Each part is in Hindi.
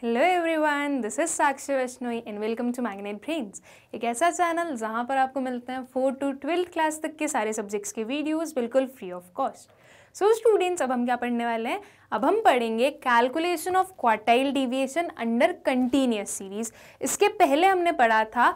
Hello everyone, this is Sakshi Vaishnoi and welcome to magnet brains, एक ऐसा चैनल जहां पर आपको मिलते हैं 4 to 12 क्लास तक के सारे सब्जेक्ट्स के वीडियोस बिल्कुल free of cost. So students, अब हम क्या पढ़ने वाले हैं? अब हम पढ़ेंगे calculation of quartile deviation under continuous series. इसके पहले हमने पढ़ा था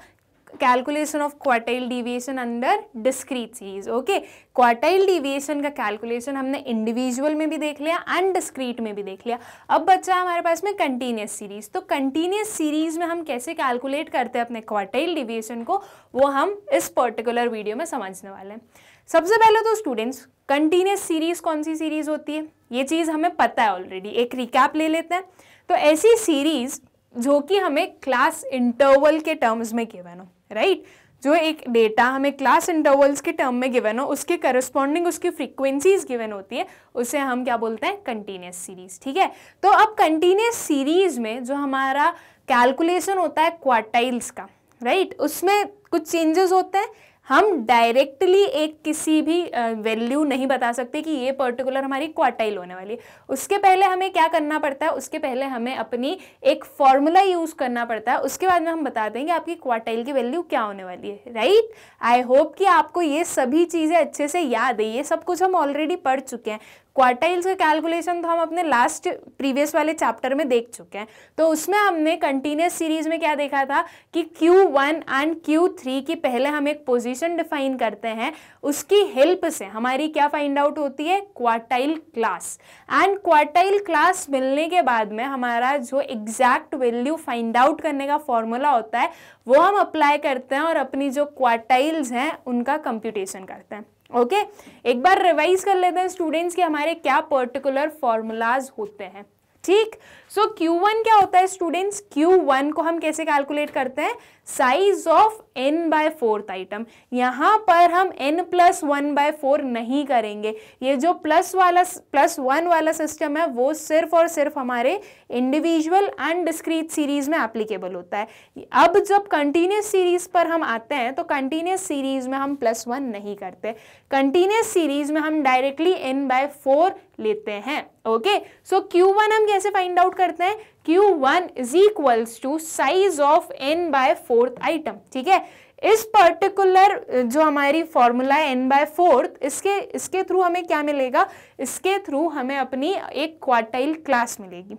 calculation of quartile deviation under discrete series. Okay, quartile deviation का कैलकुलेशन हमने इंडिविजुअल में भी देख लिया एंड डिस्क्रीट में भी देख लिया। अब बच्चा हमारे पास में कंटिन्यूअस सीरीज। तो कंटिन्यूअस सीरीज में हम कैसे कैलकुलेट करते हैं अपने क्वार्टाइल डिविएशन को, वो हम इस पर्टिकुलर वीडियो में समझने वाले हैं। सबसे पहले तो स्टूडेंट्स, कंटिन्यूअस सीरीज कौन सी सीरीज होती है ये चीज़ हमें पता है ऑलरेडी। एक रिकैप ले लेते हैं। तो ऐसी सीरीज जो कि हमें क्लास इंटरवल के टर्म्स में गिवन हो, राइट? जो एक डेटा हमें क्लास इंटरवल्स के टर्म में गिवन हो, उसके करस्पॉन्डिंग उसकी फ्रीक्वेंसीज गिवन होती है, उसे हम क्या बोलते हैं? Continuous series. ठीक है, तो अब कंटिन्यूअस सीरीज में जो हमारा कैलकुलेशन होता है क्वार्टाइल्स का, राइट, उसमें कुछ चेंजेस होते हैं। हम डायरेक्टली एक किसी भी वैल्यू नहीं बता सकते कि ये पर्टिकुलर हमारी क्वार्टाइल होने वाली है। उसके पहले हमें क्या करना पड़ता है? उसके पहले हमें अपनी एक फॉर्मूला यूज करना पड़ता है। उसके बाद में हम बता देंगे आपकी क्वार्टाइल की वैल्यू क्या होने वाली है, राइट? आई होप कि आपको ये सभी चीज़ें अच्छे से याद है। ये सब कुछ हम ऑलरेडी पढ़ चुके हैं। क्वार्टाइल्स का कैलकुलेशन तो हम अपने लास्ट प्रीवियस वाले चैप्टर में देख चुके हैं। तो उसमें हमने कंटिन्यूअस सीरीज में क्या देखा था कि Q1 एंड Q3 की पहले हम एक पोजीशन डिफाइन करते हैं। उसकी हेल्प से हमारी क्या फाइंड आउट होती है? Quartile class. And quartile class मिलने के बाद में हमारा जो एग्जैक्ट वैल्यू फाइंड आउट करने का फॉर्मूला होता है वो हम अप्लाई करते हैं और अपनी जो क्वार्टाइल्स हैं उनका कंप्यूटेशन करते हैं। ओके, एक बार रिवाइज कर लेते हैं स्टूडेंट्स कि हमारे क्या पर्टिकुलर फॉर्मूलाज होते हैं। ठीक, सो Q1 क्या होता है स्टूडेंट्स? Q1 को हम कैसे कैलकुलेट करते हैं? Size of n/4 item. यहाँ पर हम n+1/4 नहीं करेंगे। ये जो +1 वाला सिस्टम है वो सिर्फ और सिर्फ हमारे इंडिविजुअल एंड डिस्क्रीट सीरीज में एप्लीकेबल होता है। अब जब कंटिन्यूअस सीरीज पर हम आते हैं तो कंटिन्यूअस सीरीज में हम +1 नहीं करते। कंटिन्यूअस सीरीज में हम डायरेक्टली n/4 लेते हैं। ओके, सो Q1 हम कैसे फाइंड आउट करते हैं? Q1 is equals to size of n/4 item. ठीक है, इस पर्टिकुलर जो हमारी फॉर्मूला है n/4, इसके थ्रू हमें क्या मिलेगा? इसके थ्रू हमें अपनी एक क्वार्टाइल क्लास मिलेगी।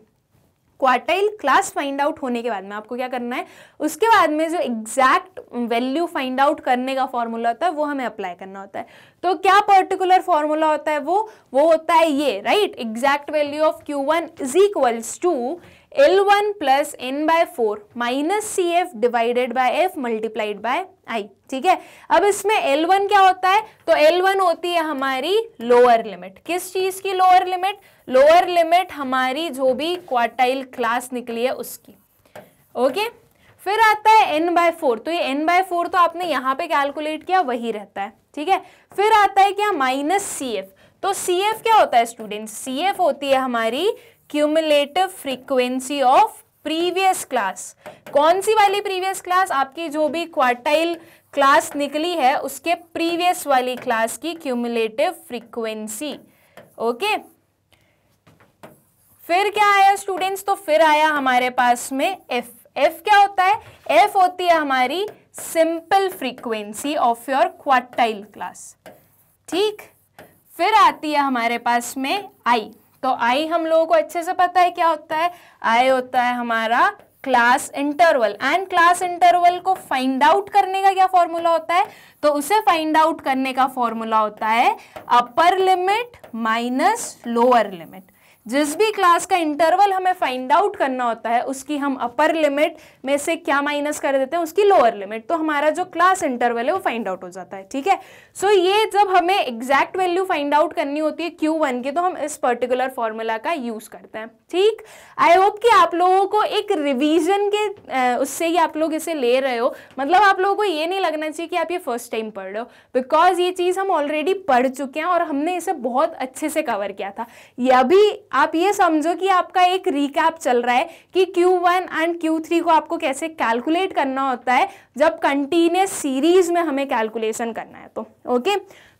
क्वार्टाइल क्लास फाइंड आउट होने के बाद में आपको क्या करना है? उसके बाद में जो एग्जैक्ट वैल्यू फाइंड आउट करने का फॉर्मूला होता है वो हमें अप्लाई करना होता है। तो क्या पर्टिकुलर फॉर्मूला होता है? वो होता है ये, right? Exact value of Q1 is equals to L1 plus n/4 minus CF divided by F multiplied by I। ठीक है, अब इसमें L1 क्या होता है? तो L1 होती है हमारी लोअर लिमिट। किस चीज की लोअर लिमिट? लोअर लिमिट हमारी जो भी क्वार्टाइल क्लास निकली है उसकी। ओके, फिर आता है n/4। तो ये n/4 तो आपने यहाँ पे कैलकुलेट किया वही रहता है। ठीक है, फिर आता है क्या? Minus CF। तो CF क्या होता है स्टूडेंट्स? CF होती है हमारी cumulative frequency of previous class. कौन सी वाली प्रीवियस क्लास? आपकी जो भी क्वार्टाइल क्लास निकली है उसके प्रीवियस वाली क्लास की क्यूमुलेटिव फ्रीक्वेंसी। ओके, फिर क्या आया स्टूडेंट्स? तो फिर आया हमारे पास में F। F क्या होता है? F होती है हमारी simple frequency of your quartile class. ठीक, फिर आती है हमारे पास में I। तो I हम लोगों को अच्छे से पता है क्या होता है? I होता है हमारा class interval. And class interval को फाइंड आउट करने का क्या फॉर्मूला होता है? तो उसे फाइंड आउट करने का फॉर्मूला होता है upper limit minus lower limit. जिस भी क्लास का इंटरवल हमें फाइंड आउट करना होता है उसकी हम अपर लिमिट में से क्या माइनस कर देते हैं? उसकी लोअर लिमिट। तो हमारा जो क्लास इंटरवल है वो फाइंड आउट हो जाता है। ठीक है, सो ये जब हमें एग्जैक्ट वैल्यू फाइंड आउट करनी होती है Q1 की तो हम इस पर्टिकुलर फॉर्मूला का यूज करते हैं। ठीक, आई होप कि आप लोगों को एक रिवीजन के उससे ही आप लोग इसे ले रहे हो। मतलब आप लोगों को ये नहीं लगना चाहिए कि आप ये फर्स्ट टाइम पढ़ रहे हो, बिकॉज ये चीज़ हम ऑलरेडी पढ़ चुके हैं और हमने इसे बहुत अच्छे से कवर किया था। ये अभी आप ये समझो कि आपका एक रिकैप चल रहा है कि Q1 एंड Q3 को आपको कैसे कैलकुलेट करना होता है जब कंटिन्यूअस सीरीज में हमें कैलकुलेशन करना है। तो ओके,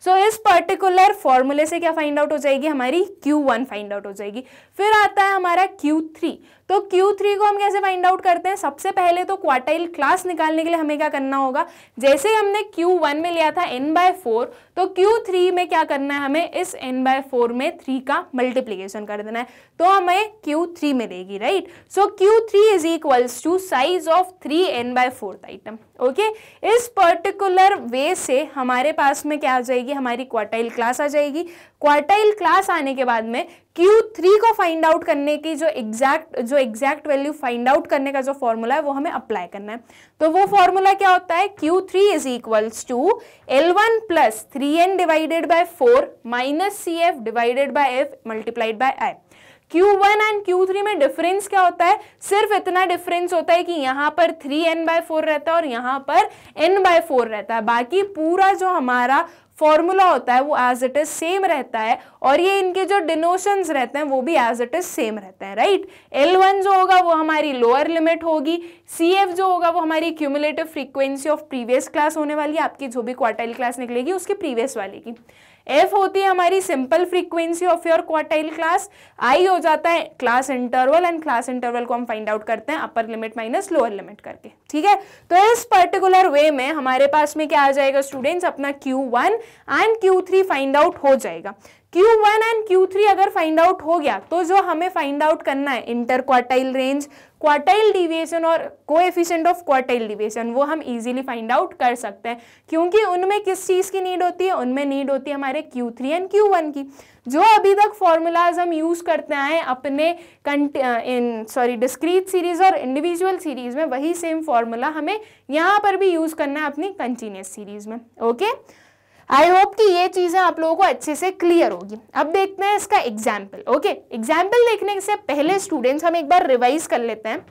सो इस पर्टिकुलर फॉर्मूले से क्या फाइंड आउट हो जाएगी? हमारी Q1 फाइंड आउट हो जाएगी। फिर आता है हमारा Q3। तो Q3 को हम कैसे फाइंड आउट करते हैं? सबसे पहले तो क्वार्टाइल क्लास निकालने के लिए हमें क्या करना होगा, जैसे हमने Q1 में लिया था n/4, तो Q3 में क्या करना है, हमें इस n/4 में 3 का मल्टीप्लीकेशन कर देना है, तो हमें Q3 मिलेगी, right. So Q3 is equals to size of 3 n/4 item. Okay, इस पर्टिकुलर वे से हमारे पास में क्या आ जाएगी, हमारी क्वार्टाइल क्लास आ जाएगी। क्वार्टाइल क्लास आने के बाद में Q3 को फाइंड आउट करने की जो एग्जैक्ट वैल्यू फाइंड आउट करने का जो फॉर्मूला है वो हमें अप्लाई करना है। तो वो फॉर्मूला क्या होता है, Q3 is equals to L1 plus 3n divided by 4 minus CF divided by F multiplied by I। Q1 and Q3 में डिफरेंस क्या होता है, सिर्फ इतना डिफरेंस होता है कि यहाँ पर 3n/4 रहता है और यहाँ पर n/4 रहता है, बाकी पूरा जो हमारा फॉर्मूला होता है वो एज इट इज सेम रहता है, और ये इनके जो डिनोशंस रहते हैं वो भी एज इट इज सेम रहते हैं, राइट। L1 जो होगा वो हमारी लोअर लिमिट होगी, CF जो होगा वो हमारी cumulative frequency of previous class होने वाली है, आपकी जो भी क्वार्टाइल क्लास निकलेगी उसकी प्रीवियस वाले की। F होती है हमारी simple frequency of your quartile class, I हो जाता है class interval, and class interval को हम फाइंड आउट करते हैं upper limit minus lower limit करके, ठीक है। तो इस पर्टिकुलर वे में हमारे पास में क्या आ जाएगा स्टूडेंट्स, अपना Q1 and Q3 find out हो जाएगा। Q1 एंड Q3 अगर फाइंड आउट हो गया तो जो हमें फाइंड आउट करना है inter quartile range, quartile deviation और कोएफिशिएंट ऑफ क्वार्टाइल डिविएशन, वो हम इजीली फाइंड आउट कर सकते हैं, क्योंकि उनमें किस चीज़ की नीड होती है, उनमें नीड होती है हमारे Q3 एंड Q1 की। जो अभी तक फॉर्मूलाज हम यूज करते आए अपने डिस्क्रीट सीरीज और इंडिविजुअल सीरीज में, वही सेम फॉर्मूला हमें यहाँ पर भी यूज करना है अपनी कंटिन्यूस सीरीज में। ओके, आई होप कि ये चीजें आप लोगों को अच्छे से क्लियर होगी। अब देखते हैं इसका एग्जाम्पल। ओके, एग्जाम्पल देखने से पहले स्टूडेंट्स हम एक बार रिवाइज कर लेते हैं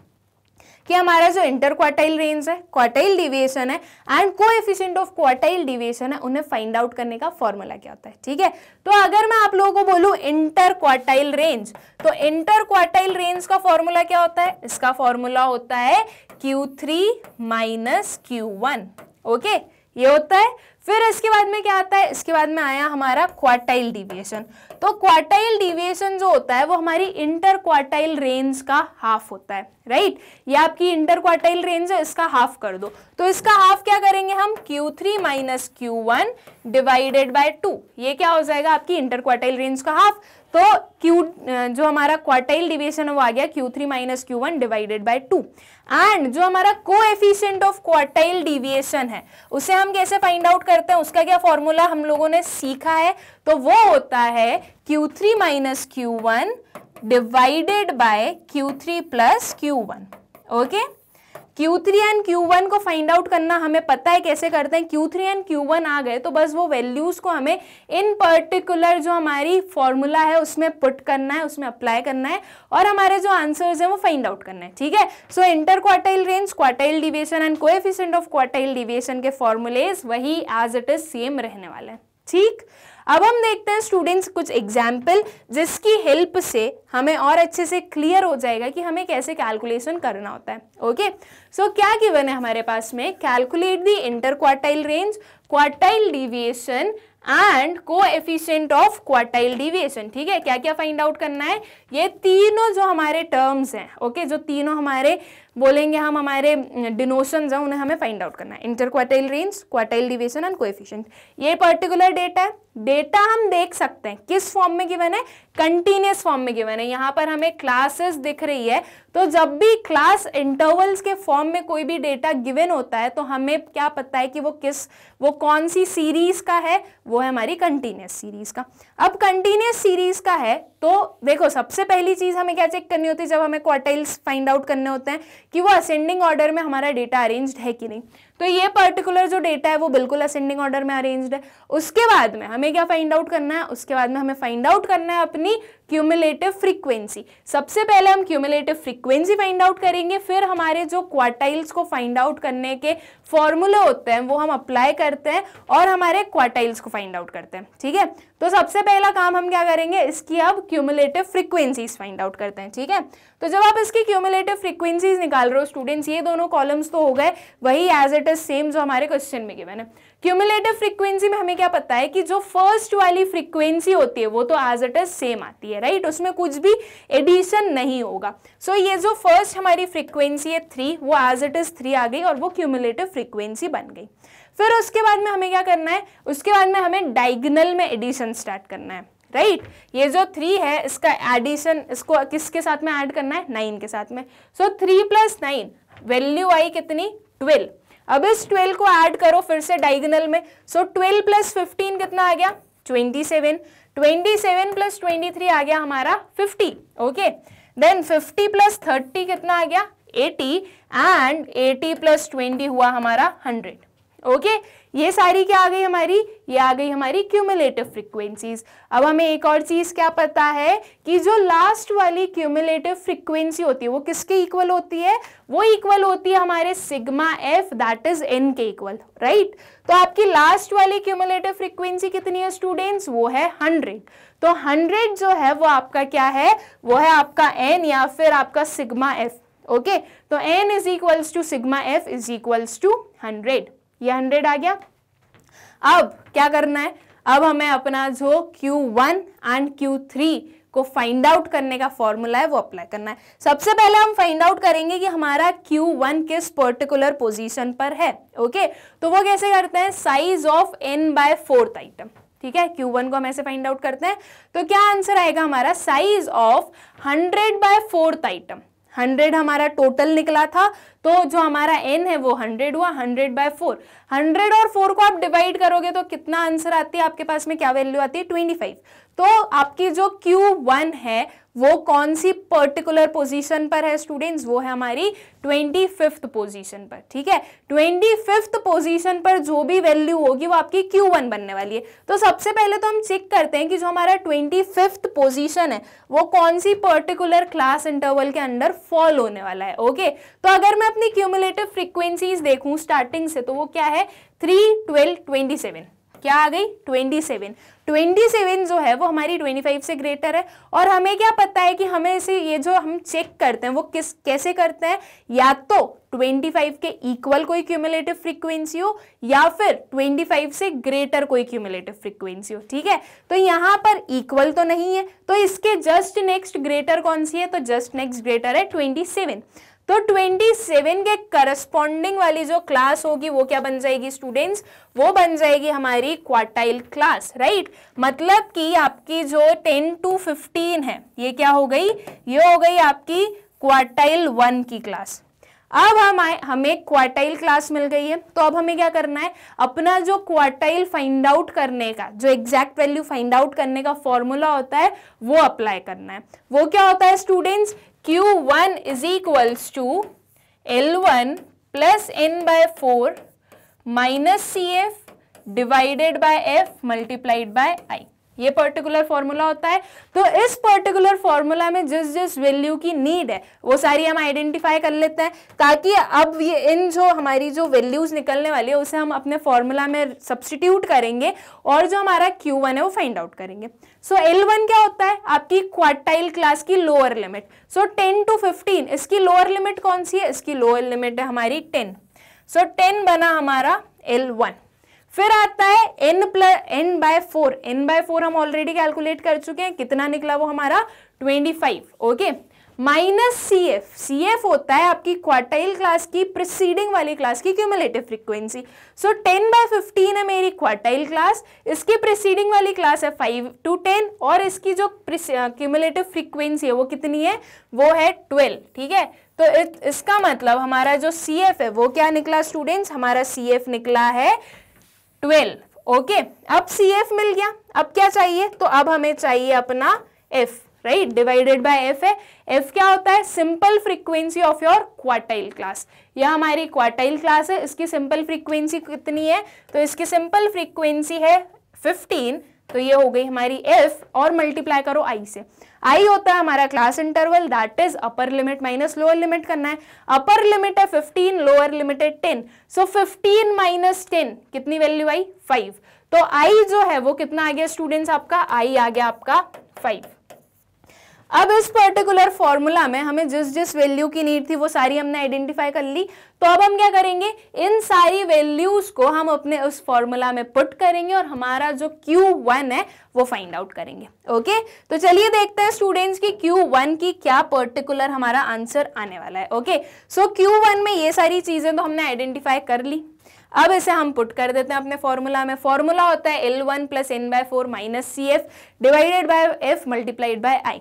कि हमारा जो इंटर क्वार्टाइल रेंज है, क्वार्टाइल डिविएशन है and coefficient of quartile deviation है, उन्हें फाइंड आउट करने का फॉर्मूला क्या होता है, ठीक है। तो अगर मैं आप लोगों को बोलूं इंटर क्वार्टाइल रेंज, तो इंटर क्वार्टाइल रेंज का फॉर्मूला क्या होता है, इसका फॉर्मूला होता है Q3 माइनस Q1। ओके, ये होता है। फिर इसके बाद में क्या आता है, इसके बाद में आया हमारा क्वार्टाइल डिविएशन। तो क्वार्टाइल डिविएशन जो होता है वो हमारी इंटर क्वार्टाइल रेंज का हाफ होता है, राइट। ये आपकी इंटर क्वार्टाइल रेंज है, इसका हाफ कर दो, तो इसका हाफ क्या करेंगे हम, Q3 minus Q1 divided by 2, ये क्या हो जाएगा आपकी इंटर क्वार्टाइल रेंज का हाफ। तो जो हमारा क्वार्टाइल डिविएशन है वो आ गया Q3 minus Q1 divided by 2, and जो हमारा कोएफिशिएंट ऑफ क्वार्टाइल डिविएशन है उसे हम कैसे फाइंड आउट करते हैं, उसका क्या फॉर्मूला हम लोगों ने सीखा है, तो वो होता है Q3 minus Q1 divided bye Q3 plus Q1। Okay, Q3 and Q1 को फाइंड आउट करना हमें पता है कैसे करते हैं। Q3 एंड Q1 आ गए तो बस वो वैल्यूज को हमें इन पर्टिकुलर जो हमारी फॉर्मूला है उसमें पुट करना है, उसमें अप्लाई करना है और हमारे जो आंसर्स हैं वो फाइंड आउट करना है, ठीक है। So inter quartile range, quartile deviation and coefficient of quartile deviation के फॉर्मूलेज वही एज इट इज सेम रहने वाले हैं, ठीक। अब हम देखते हैं स्टूडेंट्स कुछ एग्जाम्पल जिसकी हेल्प से हमें और अच्छे से क्लियर हो जाएगा कि हमें कैसे कैलकुलेशन करना होता है। ओके, सो क्या गिवन है हमारे पास में, calculate the inter quartile range, quartile deviation and coefficient of quartile deviation, ठीक है। क्या क्या फाइंड आउट करना है, ये तीनों जो हमारे टर्म्स हैं, ओके, जो तीनों हमारे बोलेंगे हम हमारे डिनोशंस हैं उन्हें हमें फाइंड आउट करना है। Inter quartile range, quartile deviation and coefficient, ये पर्टिकुलर डेटा है। डेटा हम देख सकते हैं किस फॉर्म में गिवन है, कंटिन्यूअस फॉर्म में गिवन है। यहाँ पर हमें क्लासेस दिख रही है, तो जब भी क्लास इंटरवल्स के फॉर्म में कोई भी डेटा गिवन होता है तो हमें क्या पता है कि वो कौन सी सीरीज का है, वो है हमारी कंटिन्यूअस सीरीज का। अब कंटिन्यूअस सीरीज का है तो देखो सबसे पहली चीज हमें क्या चेक करनी होती है जब हमें क्वार्टाइल्स फाइंड आउट करने होते हैं कि वो असेंडिंग ऑर्डर में हमारा डेटा अरेंज्ड है कि नहीं। तो ये पर्टिकुलर जो डेटा है वो बिल्कुल असेंडिंग ऑर्डर में अरेंज्ड है। उसके बाद में हमें क्या फाइंड आउट करना है, उसके बाद में हमें फाइंड आउट करना है अपनी क्यूमुलेटिव फ्रीक्वेंसी। सबसे पहले हम क्यूमुलेटिव फ्रीक्वेंसी फाइंड आउट करेंगे, फिर हमारे जो क्वार्टाइल्स को फाइंड आउट करने के फॉर्मूले होते हैं वो हम अप्लाई करते हैं और हमारे क्वार्टाइल्स को फाइंड आउट करते हैं, ठीक है। तो सबसे पहला काम हम क्या करेंगे, इसकी अब क्यूमुलेटिव फ्रीक्वेंसीज फाइंड आउट करते हैं, ठीक है। तो जब आप इसकी क्यूमुलेटिव फ्रीक्वेंसीज निकाल रहे हो स्टूडेंट्स, ये दोनों कॉलम्स तो हो गए वही एज इट इज सेम जो हमारे क्वेश्चन में गिवन है। क्यूमुलेटिव फ्रीक्वेंसी में हमें क्या पता है कि जो फर्स्ट वाली फ्रीक्वेंसी होती है वो तो एज इट इज सेम आती है, राइट, उसमें कुछ भी एडिशन नहीं होगा। सो ये जो फर्स्ट हमारी फ्रीक्वेंसी है 3, वो एज इट इज 3 आ गई और वो क्यूमुलेटिव फ्रीक्वेंसी बन गई। फिर उसके बाद में हमें क्या करना है, उसके बाद में हमें डायगोनल में एडिशन स्टार्ट करना है, राइट। ये जो 3 है इसका एडिशन, इसको किसके साथ में ऐड करना है, 9 के साथ में। सो 3 + 9 वैल्यू आई कितनी, 12। अब इस 12 को ऐड करो फिर से डायगोनल में। सो 12 + 15 कितना आ गया, 27। 27 + 23 आ गया हमारा 50, ओके। देन 50 + 30 कितना आ गया, 80, एंड 80 + 20 हुआ हमारा 100, ओके। ये सारी क्या आ गई हमारी, ये आ गई हमारी क्यूमुलेटिव फ्रीक्वेंसीज। अब हमें एक और चीज क्या पता है कि जो लास्ट वाली क्यूमुलेटिव फ्रीक्वेंसी होती है वो किसके इक्वल होती है, वो इक्वल होती है हमारे sigma F, that is an के इक्वल, राइट। तो आपकी लास्ट वाली क्यूमुलेटिव फ्रीक्वेंसी कितनी है स्टूडेंट्स, वो है 100। तो 100 जो है वो आपका क्या है, वो है आपका एन या फिर आपका सिग्मा एफ, ओके। तो n is equals to sigma f is equals to 100, ये 100 आ गया। अब क्या करना है, अब हमें अपना जो Q1 एंड Q3 को फाइंड आउट करने का फॉर्मूला है वो अप्लाई करना है। सबसे पहले हम फाइंड आउट करेंगे कि हमारा Q1 किस पर्टिकुलर पोजीशन पर है, ओके। तो वो कैसे करते हैं, साइज ऑफ n/4 आइटम, ठीक है। Q1 को हम ऐसे फाइंड आउट करते हैं, तो क्या आंसर आएगा हमारा, साइज ऑफ 100/4 आइटम। 100 हमारा टोटल निकला था, तो जो हमारा n है वो 100 हुआ, 100/4। 100 और 4 को आप डिवाइड करोगे तो कितना आंसर आती है आपके पास में, क्या वैल्यू आती है, 25। तो आपकी जो Q1 है वो कौन सी पर्टिकुलर पोजीशन पर है स्टूडेंट्स, वो है हमारी 25th पोजीशन पर, ठीक है। 25th पोजीशन पर जो भी वैल्यू होगी वो आपकी Q1 बनने वाली है। तो सबसे पहले तो हम चेक करते हैं कि जो हमारा 25th पोजीशन है वो कौन सी पर्टिकुलर क्लास इंटरवल के अंडर फॉल होने वाला है, ओके। तो अगर मैं अपनी क्यूमुलेटिव फ्रीक्वेंसीज देखूं स्टार्टिंग से, तो वो क्या है, 3, 12, 27, क्या आ गई, 27। 27 जो है वो हमारी 25 से ग्रेटर है। और हमें क्या पता है कि हमें इसे, ये जो हम चेक करते हैं वो कैसे करते हैं, या तो 25 के इक्वल कोई क्यूमुलेटिव फ्रीक्वेंसी हो या फिर 25 से ग्रेटर कोई क्यूमुलेटिव फ्रीक्वेंसी हो, ठीक है। तो यहाँ पर इक्वल तो नहीं है, तो इसके जस्ट नेक्स्ट ग्रेटर कौन सी है, तो जस्ट नेक्स्ट ग्रेटर है 27। तो 27 के करस्पॉन्डिंग वाली जो क्लास होगी वो क्या बन जाएगी स्टूडेंट्स, वो बन जाएगी हमारी क्वार्टाइल क्लास, राइट। मतलब कि आपकी जो 10 to 15 है ये क्या हो गई, ये हो गई आपकी क्वार्टाइल 1 की क्लास। अब हमें क्वार्टाइल क्लास मिल गई है, तो अब हमें क्या करना है, अपना जो क्वार्टाइल फाइंड आउट करने का, जो एग्जैक्ट वैल्यू फाइंड आउट करने का फॉर्मूला होता है वो अप्लाई करना है। वो क्या होता है students, Q1 is equals to L1 + n/4 - CF divided by F multiplied by I, ये पर्टिकुलर फॉर्मूला होता है। तो इस पर्टिकुलर फॉर्मूला में जिस जिस वैल्यू की नीड है वो सारी हम आइडेंटिफाई कर लेते हैं, ताकि अब ये इन जो हमारी जो वैल्यूज निकलने वाली है उसे हम अपने फॉर्मूला में सब्स्टिट्यूट करेंगे और जो हमारा Q1 है वो फाइंड आउट करेंगे। सो L1 क्या होता है, आपकी क्वार्टाइल क्लास की लोअर लिमिट। सो 10 to 15 इसकी लोअर लिमिट कौन सी है, इसकी लोअर लिमिट है हमारी 10। सो 10 बना हमारा L1। फिर आता है n/4। n/4 हम ऑलरेडी कैलकुलेट कर चुके हैं, कितना निकला वो हमारा 25, ओके। माइनस CF होता है आपकी क्वार्टाइल क्लास की प्रीसीडिंग वाली क्लास की क्यूमुलेटिव फ्रीक्वेंसी। सो 10/15 है मेरी क्वार्टाइल क्लास, इसकी प्रीसीडिंग वाली क्लास है 5 to 10 और इसकी जो क्यूमुलेटिव फ्रीक्वेंसी है वो कितनी है, वो है 12, ठीक है। तो इसका मतलब हमारा जो CF है वो क्या निकला स्टूडेंट्स, हमारा CF निकला है 12, ओके। अब CF मिल गया, अब क्या चाहिए, तो अब हमें चाहिए अपना F, right, divided by F है। F क्या होता है, simple frequency of your quartile class. यह हमारी क्वार्टाइल क्लास है, इसकी सिंपल फ्रीक्वेंसी कितनी है, तो इसकी सिंपल फ्रीक्वेंसी है 15, तो ये हो गई हमारी F और मल्टीप्लाई करो I से। I होता है हमारा class interval, that is upper limit minus lower limit करना है। अपर लिमिट है 15, लोअर लिमिट है 10। सो 15 - 10 कितनी वैल्यू आई, 5। तो I जो है वो कितना आ गया स्टूडेंट्स, आपका I आ गया आपका 5। अब इस पर्टिकुलर फॉर्मूला में हमें जिस जिस वैल्यू की नीड थी वो सारी हमने आइडेंटिफाई कर ली। तो अब हम क्या करेंगे, इन सारी वैल्यूज को हम अपने उस फॉर्मूला में पुट करेंगे और हमारा जो Q1 है वो फाइंड आउट करेंगे। ओके, तो चलिए देखते हैं स्टूडेंट्स की Q1 की क्या पर्टिकुलर हमारा आंसर आने वाला है। ओके, सो Q1 में ये सारी चीजें तो हमने आइडेंटिफाई कर ली। अब इसे हम पुट कर देते हैं अपने फॉर्मूला में। फॉर्मूला होता है L1 + n/4 - CF divided by F multiplied by I।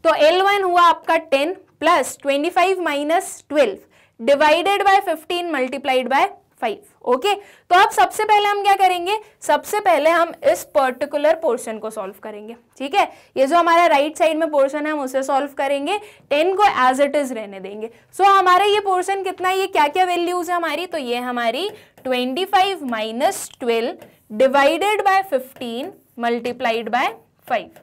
तो L1 हुआ आपका 10 plus 25 minus 12 divided by 15 multiplied by 5। Okay, तो अब सबसे पहले हम क्या करेंगे, सबसे पहले हम इस पर्टिकुलर पोर्शन को सॉल्व करेंगे। ठीक है, ये जो हमारा राइट साइड में पोर्शन है हम उसे सॉल्व करेंगे, 10 को एज इट इज रहने देंगे। सो हमारा ये पोर्शन कितना है, ये क्या क्या वैल्यूज है हमारी, तो ये हमारी 25 minus 12 divided by 15 multiplied by 5।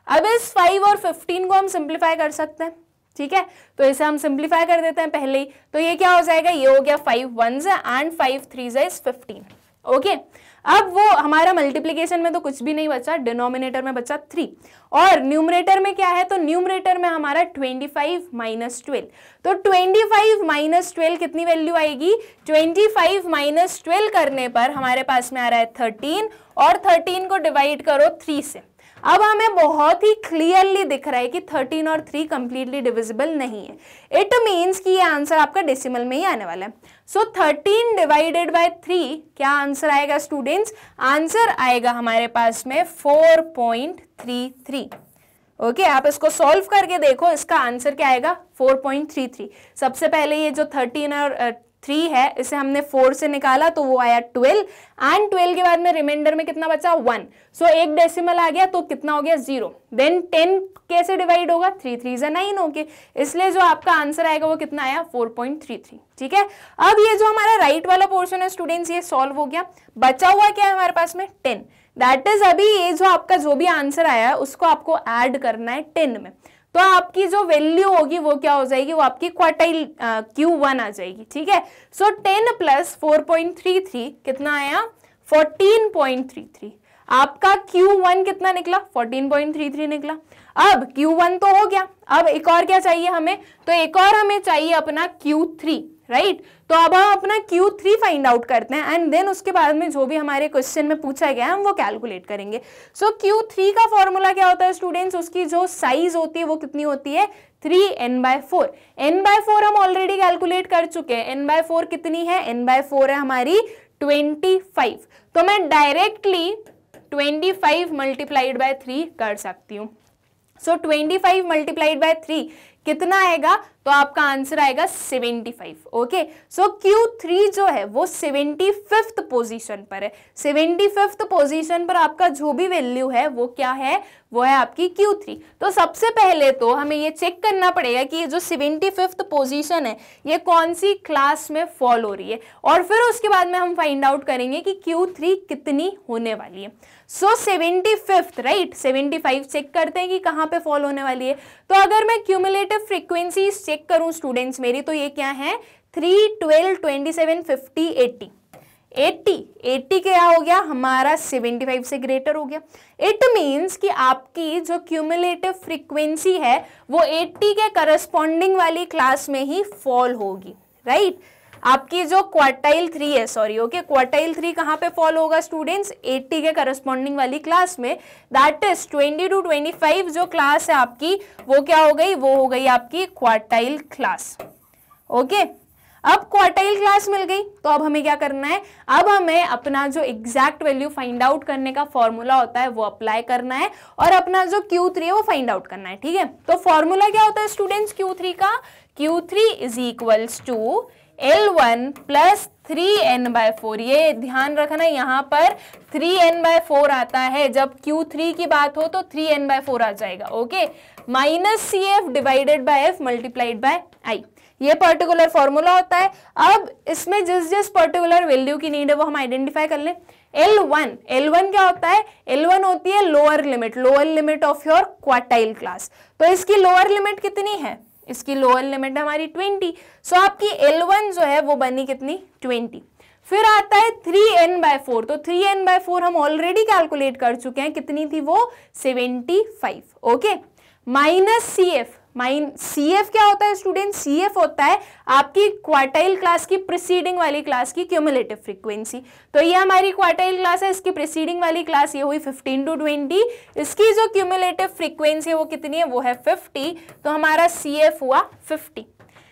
अब इस 5 और 15 को हम सिंप्लीफाई कर सकते हैं। ठीक है, तो इसे हम सिंप्लीफाई कर देते हैं पहले ही। तो ये क्या हो जाएगा, ये हो गया 5 1s and 5 3s is 15। Okay, अब वो हमारा मल्टीप्लीकेशन में तो कुछ भी नहीं बचा, डिनोमिनेटर में बचा 3 और न्यूमरेटर में क्या है, तो न्यूमरेटर में हमारा 25 माइनस 12। तो 25 माइनस 12 कितनी वैल्यू आएगी, 25 माइनस 12 करने पर हमारे पास में आ रहा है 13 और 13 को डिवाइड करो 3 से। अब हमें बहुत ही क्लियरली दिख रहा है कि 13 और 3 कंप्लीटली डिविजिबल नहीं है। इट मीन्स कि ये आंसर आपका डेसिमल में ही आने वाला है। सो 13 डिवाइडेड बाय 3 क्या आंसर आएगा स्टूडेंट्स, आंसर आएगा हमारे पास में 4.33। ओके, आप इसको सॉल्व करके देखो, इसका आंसर क्या आएगा 4.33। सबसे पहले ये जो 13 और 3 है इसे हमने 4 से निकाला तो वो आया 12 एंड 12 के बाद में रिमाइंडर में कितना बचा 1। सो एक डेसिमल आ गया तो कितना हो गया 0। देन 10 कैसे डिवाइड होगा, 3 3 से 9 ओके, इसलिए जो आपका आंसर आएगा वो कितना आया 4.33। ठीक है, अब ये जो हमारा राइट वाला पोर्शन है स्टूडेंट्स ये सॉल्व हो गया। बचा हुआ क्या है हमारे पास में 10, दैट इज अभी ये जो आपका जो भी आंसर आया है उसको आपको ऐड करना है 10 में। तो आपकी जो वैल्यू होगी वो क्या हो जाएगी, वो आपकी क्वार्टाइल Q1 आ जाएगी। ठीक है, सो 10 प्लस 4.33 कितना आया 14.33। आपका Q1 कितना निकला 14.33 निकला। अब Q1 तो हो गया, अब एक और क्या चाहिए हमें, तो एक और हमें चाहिए अपना Q3, राइट। तो अब हम अपना Q3 फाइंड आउट करते हैं एंड देन उसके बाद में जो भी हमारे क्वेश्चन में पूछा गया है हम वो कैलकुलेट करेंगे। सो Q3 का फॉर्मूला क्या होता है स्टूडेंट्स, उसकी जो साइज होती है वो कितनी होती है 3n/4। n/4 हम ऑलरेडी कैलकुलेट कर चुके हैं, n/4 कितनी है, n/4 है हमारी 25। तो मैं डायरेक्टली 25 मल्टीप्लाइड बाय 3 कर सकती हूँ। सो 25 मल्टीप्लाइड बाय 3 कितना आएगा, तो आपका आंसर आएगा 75। ओके, सो Q3 जो है वो 75th पोजीशन पर है। 75th पोजीशन पर आपका जो भी वैल्यू है वो क्या है, वो है आपकी Q3। तो सबसे पहले तो हमें ये चेक करना पड़ेगा कि ये जो 75th पोजीशन है ये कौन सी क्लास में फॉल हो रही है और फिर उसके बाद में हम फाइंड आउट करेंगे कि Q3 कितनी होने वाली है। सो 75th, राइट, 75 चेक करते हैं कि कहाँ पे फॉल होने वाली है। तो अगर मैं क्यूमुलेटिव फ्रीक्वेंसी चेक करूं स्टूडेंट्स मेरी, तो ये क्या है 3, 12, 27, 50, 80। 80 क्या हो गया हमारा 75 से ग्रेटर हो गया। इट मीन्स कि आपकी जो क्यूमुलेटिव फ्रीक्वेंसी है वो 80 के करस्पॉन्डिंग वाली क्लास में ही फॉल होगी, राइट। आपकी जो क्वार्टाइल 3 है, सॉरी, ओके, क्वार्टाइल 3 कहाँ पे फॉल होगा स्टूडेंट्स 80 के करस्पॉन्डिंग वाली क्लास में, दैट इज 20 to 25 जो क्लास है आपकी वो क्या हो गई, वो हो गई आपकी क्वार्टाइल क्लास। ओके, अब क्वार्टाइल क्लास मिल गई तो अब हमें क्या करना है, अब हमें अपना जो एग्जैक्ट वैल्यू फाइंड आउट करने का फॉर्मूला होता है वो अप्लाई करना है और अपना जो Q3 है वो फाइंड आउट करना है। ठीक है, तो फॉर्मूला क्या होता है स्टूडेंट्स Q3 का, Q3 is equals to L1 plus 3n/4। ये ध्यान रखना यहाँ पर 3n/4 आता है, जब Q3 की बात हो तो 3n/4 आ जाएगा। Okay, minus CF divided by F multiplied by I, ये पर्टिकुलर फॉर्मूला होता है। अब इसमें जिस जिस पर्टिकुलर वैल्यू की नीड है वो हम आइडेंटिफाई कर लें। L1 क्या होता है, L1 होती है lower limit of your quartile class. तो इसकी लोअर लिमिट कितनी है, इसकी लोअर लिमिट है हमारी 20। सो आपकी L1 जो है वो बनी कितनी 20। फिर आता है 3n/4, तो 3n/4 हम ऑलरेडी कैलकुलेट कर चुके हैं, कितनी थी वो 75। Okay, minus C F. C F क्या होता है स्टूडेंट? सी एफ होता है आपकी क्वार्टाइल क्लास की प्रीसीडिंग वाली क्लास की क्यूमुलेटिव फ्रीक्वेंसी। तो ये हमारी क्वार्टाइल क्लास है, इसकी प्रीसीडिंग वाली क्लास ये हुई 15 to 20, इसकी जो क्यूमुलेटिव फ्रीक्वेंसी है वो कितनी है? वो है 50। तो हमारा सी एफ हुआ 50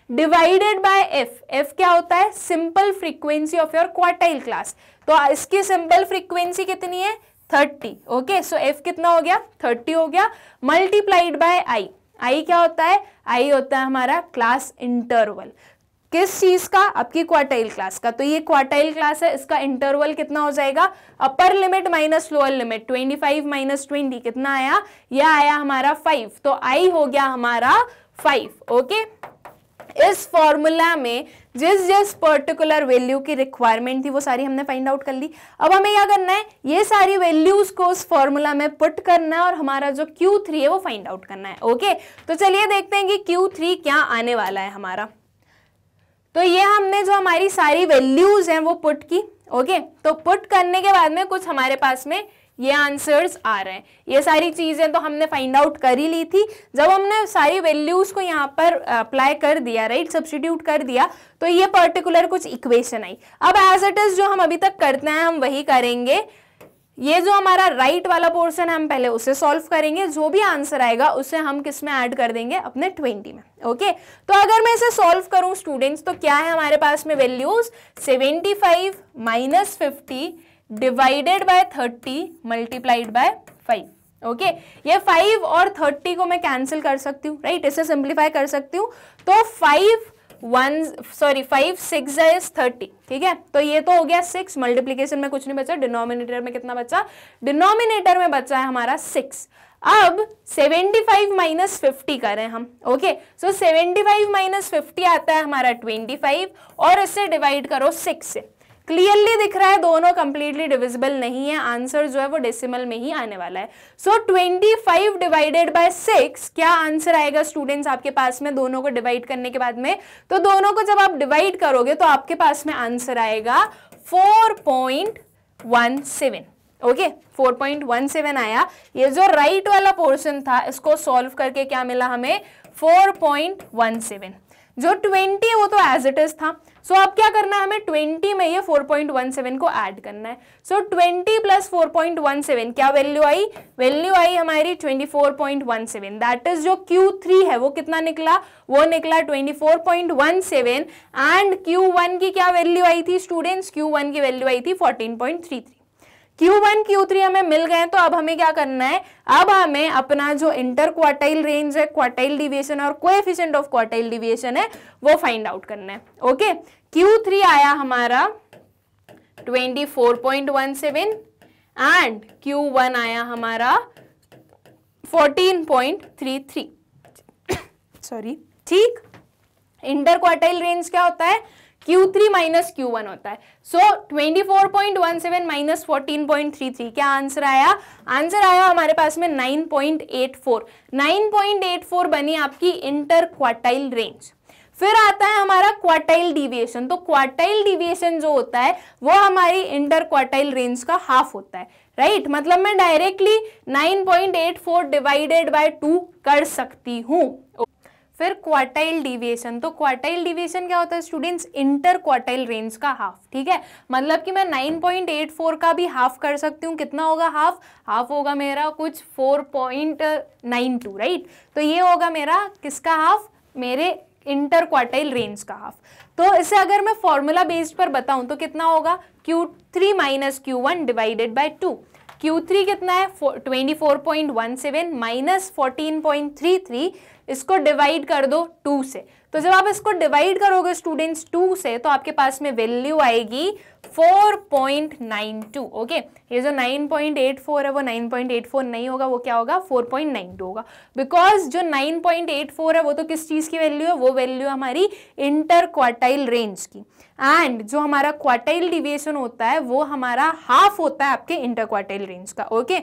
डिवाइडेड बाय एफ। एफ क्या होता है? Simple frequency of your quartile class. तो इसकी सिंपल फ्रीक्वेंसी कितनी है? 30। ओके, सो एफ कितना हो गया? 30 हो गया, मल्टीप्लाइड बाय आई। आई क्या होता है? आई होता है हमारा क्लास इंटरवल। किस चीज का? आपकी क्वार्टाइल क्लास का। तो ये क्वार्टाइल क्लास है, इसका इंटरवल कितना हो जाएगा? Upper limit minus lower limit, 25 minus 20 कितना आया? यह आया हमारा 5। तो आई हो गया हमारा 5। ओके, इस फॉर्मूला में जिस जिस पर्टिकुलर वैल्यू की रिक्वायरमेंट थी वो सारी हमने फाइंड आउट कर ली। अब हमें क्या करना है? ये सारी वैल्यूज को उस फॉर्मूला में पुट करना है और हमारा जो Q3 है वो फाइंड आउट करना है। ओके, तो चलिए देखते हैं कि Q3 क्या आने वाला है हमारा। तो ये हमने जो हमारी सारी वैल्यूज हैं वो पुट की। ओके, तो पुट करने के बाद में कुछ हमारे पास में ये आंसर्स आ रहे हैं। ये सारी चीजें तो हमने फाइंड आउट कर ही ली थी। जब हमने सारी वैल्यूज को यहाँ पर अप्लाई कर दिया, राइट, सब्स्टिट्यूट कर दिया, तो ये पर्टिकुलर कुछ इक्वेशन आई। अब एज इट इज जो हम अभी तक करते हैं हम वही करेंगे। ये जो हमारा राइट वाला पोर्शन है हम पहले उसे सॉल्व करेंगे, जो भी आंसर आएगा उसे हम किस में ऐड कर देंगे? अपने 20 में। ओके, तो अगर मैं इसे सॉल्व करूं स्टूडेंट्स तो क्या है हमारे पास में values? 75 minus 50 divided by 30 multiplied by 5। Okay, ये 5 और 30 को मैं कैंसिल कर सकती हूँ, राइट, इसे सिंप्लीफाई कर सकती हूँ। तो 5 6 is 30। ठीक है, तो ये तो हो गया 6, मल्टीप्लीकेशन में कुछ नहीं बचा, डिनोमिनेटर में कितना बचा? डिनोमिनेटर में बचा है हमारा 6। अब 75 माइनस 50 करें हम। ओके, सो 75 माइनस 50 आता है हमारा 25 और इससे डिवाइड करो 6 से। क्लियरली दिख रहा है दोनों कंप्लीटली डिविजिबल नहीं है, आंसर जो है वो डेसिमल में ही आने वाला है। सो 25 डिवाइडेड बाय 6 क्या आंसर आएगा स्टूडेंट्स आपके पास में दोनों को डिवाइड करने के बाद में? तो दोनों को जब आप डिवाइड करोगे तो आपके पास में आंसर आएगा 4.17। ओके, 4.17 आया। ये जो राइट वाला पोर्शन था इसको सॉल्व करके क्या मिला हमें? 4.17। जो 20 है वो तो एज इट इज था। सो अब क्या करना है हमें? 20 में ये 4.17 को ऐड करना है। सो 20 प्लस 4.17 क्या वैल्यू आई? वैल्यू आई हमारी 24.17। दैट इज जो Q3 है वो कितना निकला? वो निकला 24.17। एंड Q1 की क्या वैल्यू आई थी स्टूडेंट्स? Q1 की वैल्यू आई थी 14.33। Q1 Q3 हमें मिल गए, तो अब हमें क्या करना है? अब हमें अपना जो इंटर क्वार्टाइल रेंज है, क्वार्टाइल डिविएशन और कोएफिशिएंट ऑफ क्वार्टाइल डिविएशन है वो फाइंड आउट करना है। ओके, Q3 आया हमारा 24.17 एंड Q1 आया हमारा 14.33। सॉरी, ठीक। इंटर क्वार्टाइल रेंज क्या होता है? Q3 माइनस Q1 होता है। सो 24.17 माइनस 14.33 क्या आंसर आया? आंसर आया हमारे पास में 9.84। 9.84 बनी आपकी इंटर क्वार्टाइल रेंज। फिर आता है हमारा क्वार्टाइल डिविएशन। तो क्वार्टाइल डिविएशन जो होता है वो हमारी इंटर क्वार्टाइल रेंज का हाफ होता है, राइट। मतलब मैं डायरेक्टली 9.84 डिवाइडेड बाय 2 कर सकती हूँ। फिर क्वार्टाइल डिविएशन। तो क्वार्टाइल डिविएशन क्या होता है स्टूडेंट्स? इंटर क्वार्टाइल रेंज का हाफ। ठीक है, मतलब कि मैं 9.84 का भी हाफ कर सकती हूँ। कितना होगा हाफ? हाफ होगा मेरा कुछ 4.92, राइट। तो ये होगा मेरा किसका हाफ? मेरे इंटर क्वार्टाइल रेंज का हाफ। तो इसे अगर मैं फॉर्मूला बेस्ड पर बताऊं तो कितना होगा? Q3 minus Q1 divided by 2। Q3 कितना है? 24.17 माइनस 14.33। इसको डिवाइड कर दो 2 से। तो जब आप इसको डिवाइड करोगे स्टूडेंट्स 2 से तो आपके पास में वैल्यू आएगी 4.92। ओके, ये जो 9.84 है वो 9.84 नहीं होगा, वो क्या होगा? 4.92 होगा। बिकॉज जो 9.84 है वो तो किस चीज की वैल्यू है? वो वैल्यू हमारी इंटर क्वार्टाइल रेंज की। एंड जो हमारा क्वार्टाइल डिविएशन होता है वो हमारा हाफ होता है आपके इंटर क्वार्टाइल रेंज का। ओके,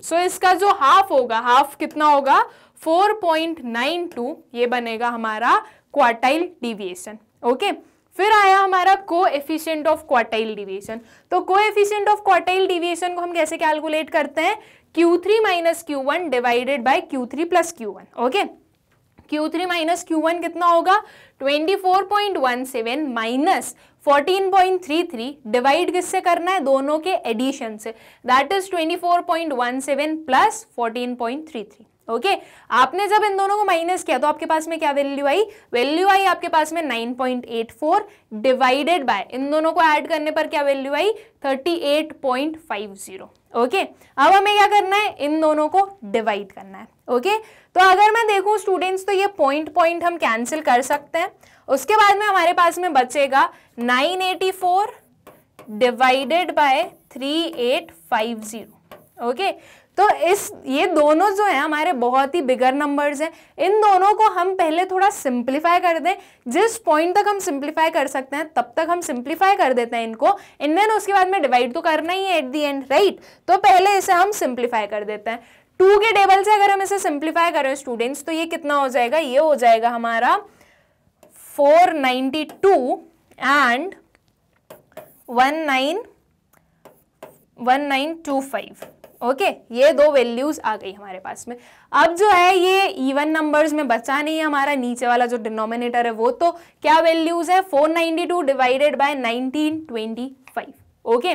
सो इसका जो हाफ होगा, हाफ कितना होगा? 4.92। ये बनेगा हमारा क्वार्टाइल डिविएशन। ओके, फिर आया हमारा कोएफिशिएंट ऑफ क्वार्टाइल डिविएशन। तो कोएफिशिएंट ऑफ क्वार्टाइल डिविएशन को हम कैसे कैलकुलेट करते हैं? Q3 minus Q1 divided bye Q3 plus Q1, okay. Q3 minus Q1 कितना होगा 24.17 माइनस 14.33 डिवाइड किससे करना है, दोनों के एडिशन से, दैट इज 24.17 प्लस 14.33, ओके। आपने जब इन दोनों को माइनस किया तो आपके पास में क्या वैल्यू आई, वैल्यू आई आपके पास में 9.84 डिवाइडेड बाय, इन दोनों को ऐड करने पर क्या वैल्यू आई 38.50, ओके। अब हमें क्या करना है, इन दोनों को डिवाइड करना है, ओके। तो अगर मैं देखूं स्टूडेंट्स तो ये पॉइंट हम कैंसिल कर सकते हैं। उसके बाद में हमारे पास में बचेगा 984 डिवाइडेड बाय 3850, ओके। तो ये दोनों जो है हमारे बहुत ही बिगर नंबर्स हैं, इन दोनों को हम पहले थोड़ा सिंप्लीफाई कर दें, जिस पॉइंट तक हम सिंप्लीफाई कर सकते हैं तब तक हम सिंप्लीफाई कर देते हैं इनको, एंड देन उसके बाद में डिवाइड तो करना ही है एट द एंड, राइट। तो पहले इसे हम सिंप्लीफाई कर देते हैं। 2 के टेबल से अगर हम इसे सिंप्लीफाई करें स्टूडेंट्स तो ये कितना हो जाएगा, ये हो जाएगा हमारा 492 एंड 1925, ओके। ये दो वैल्यूज आ गई हमारे पास में। अब जो है ये इवन नंबर्स में बचा नहीं है हमारा, नीचे वाला जो डिनोमिनेटर है वो तो क्या वैल्यूज है 492 डिवाइडेड बाय 1925, ओके।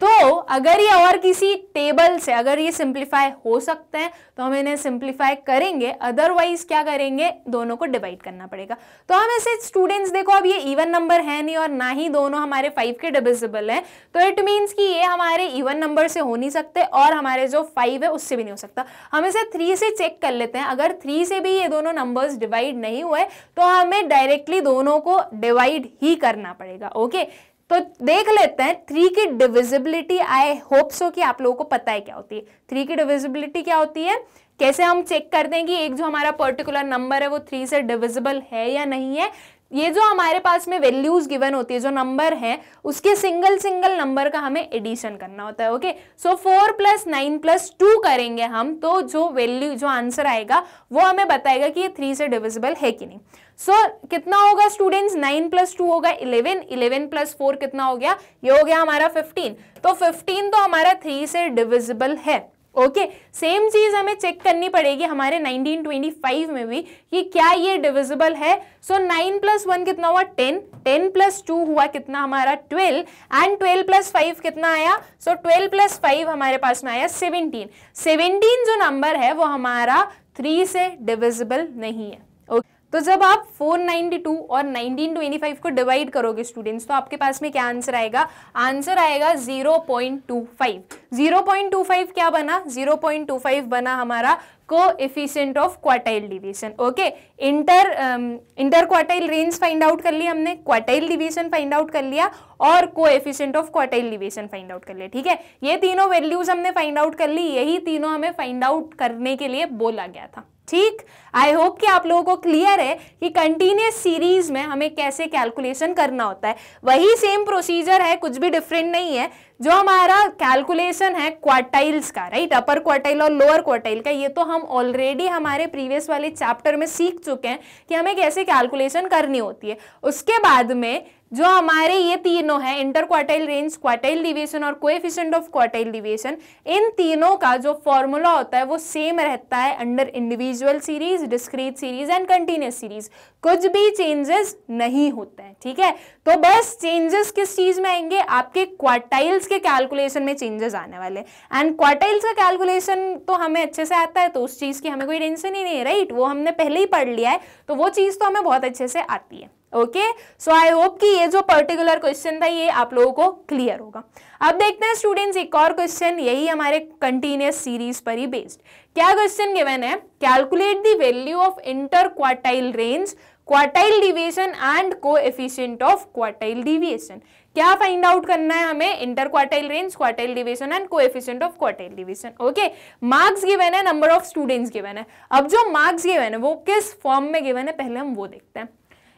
तो अगर ये और किसी टेबल से अगर ये सिंप्लीफाई हो सकते हैं तो हम इन्हें सिंप्लीफाई करेंगे, अदरवाइज क्या करेंगे, दोनों को डिवाइड करना पड़ेगा। तो हम ऐसे स्टूडेंट्स देखो अब ये इवन नंबर है नहीं और ना ही दोनों हमारे 5 के डिविजिबल है, तो इट मीन्स कि ये हमारे इवन नंबर से हो नहीं सकते और हमारे जो 5 है उससे भी नहीं हो सकता। हम इसे 3 से चेक कर लेते हैं, अगर 3 से भी ये दोनों नंबर्स डिवाइड नहीं हुए तो हमें डायरेक्टली दोनों को डिवाइड ही करना पड़ेगा, ओके। तो देख लेते हैं 3 की डिविजिबिलिटी, आई होप सो कि आप लोगों को पता है क्या होती है 3 की डिविजिबिलिटी क्या होती है, कैसे हम चेक करते हैं कि एक जो हमारा पर्टिकुलर नंबर है वो 3 से डिविजिबल है या नहीं है। ये जो हमारे पास में वैल्यूज गिवन होती है, जो नंबर है उसके सिंगल नंबर का हमें एडिशन करना होता है, ओके। सो 4 + 9 + 2 करेंगे हम, तो जो वैल्यू जो आंसर आएगा वो हमें बताएगा कि ये 3 से डिविजिबल है कि नहीं। सो कितना होगा स्टूडेंट्स, 9 + 2 होगा 11, 11 + 4 कितना हो गया, ये हो गया हमारा 15। तो 15 तो हमारा 3 से डिविजिबल है, ओके। सेम चीज हमें चेक करनी पड़ेगी हमारे 1925 में भी कि क्या ये डिविजिबल है। सो 9 + 1 कितना हुआ 10, 10 + 2 हुआ कितना हमारा 12 एंड 12 + 5 कितना आया, सो 12 + 5 हमारे पास में आया 17। 17 जो नंबर है वो हमारा 3 से डिविजिबल नहीं है, ओके। तो जब आप 492 और 1925 को डिवाइड करोगे स्टूडेंट्स तो आपके पास में क्या आंसर आएगा, आंसर आएगा 0.25। 0.25 क्या बना, 0.25 बना हमारा coefficient of quartile division, okay. Inter quartile range find out कर लिया हमने, क्वार्टाइल डिवीजन फाइंड आउट कर लिया और coefficient of quartile division find out कर लिया, ठीक है। ये तीनों वैल्यूज हमने फाइंड आउट कर ली, यही तीनों हमें फाइंड आउट करने के लिए बोला गया था, ठीक। आई होप कि आप लोगों को क्लियर है कि कंटिन्यूअस सीरीज में हमें कैसे कैलकुलेशन करना होता है। वही सेम प्रोसीजर है, कुछ भी डिफरेंट नहीं है। जो हमारा कैलकुलेशन है क्वार्टाइल्स का, राइट, अपर क्वार्टाइल और लोअर क्वार्टाइल का, ये तो हम ऑलरेडी हमारे प्रीवियस वाले चैप्टर में सीख चुके हैं कि हमें कैसे कैलकुलेशन करनी होती है। उसके बाद में जो हमारे ये तीनों है, inter quartile range, quartile division और कोएफिशिएंट ऑफ क्वार्टाइल डिवीजन, इन तीनों का जो फॉर्मूला होता है वो सेम रहता है under individual series, discrete series and continuous series, कुछ भी चेंजेस नहीं होते हैं, ठीक है। तो बस चेंजेस किस चीज में आएंगे, आपके क्वार्टाइल्स के कैलकुलेशन में चेंजेस आने वाले, एंड क्वार्टाइल्स का कैलकुलेशन तो हमें अच्छे से आता है, तो उस चीज की हमें कोई टेंशन ही नहीं है, राइट, वो हमने पहले ही पढ़ लिया है, तो वो चीज तो हमें बहुत अच्छे से आती है, ओके। सो आई होप कि ये जो पर्टिकुलर क्वेश्चन था ये आप लोगों को क्लियर होगा। अब देखते हैं स्टूडेंट्स एक और क्वेश्चन, यही हमारे कंटिन्यूअस सीरीज पर ही बेस्ड। क्या क्वेश्चन गिवन है, calculate the value of inter quartile range, quartile division and coefficient of quartile division. क्या फाइंड आउट करना है हमें, inter quartile range, quartile division and coefficient of quartile division, okay. Marks given है, नंबर ऑफ स्टूडेंट्स गिवन है। अब जो मार्क्स गिवन है वो किस फॉर्म में गिवन है पहले हम वो देखते हैं।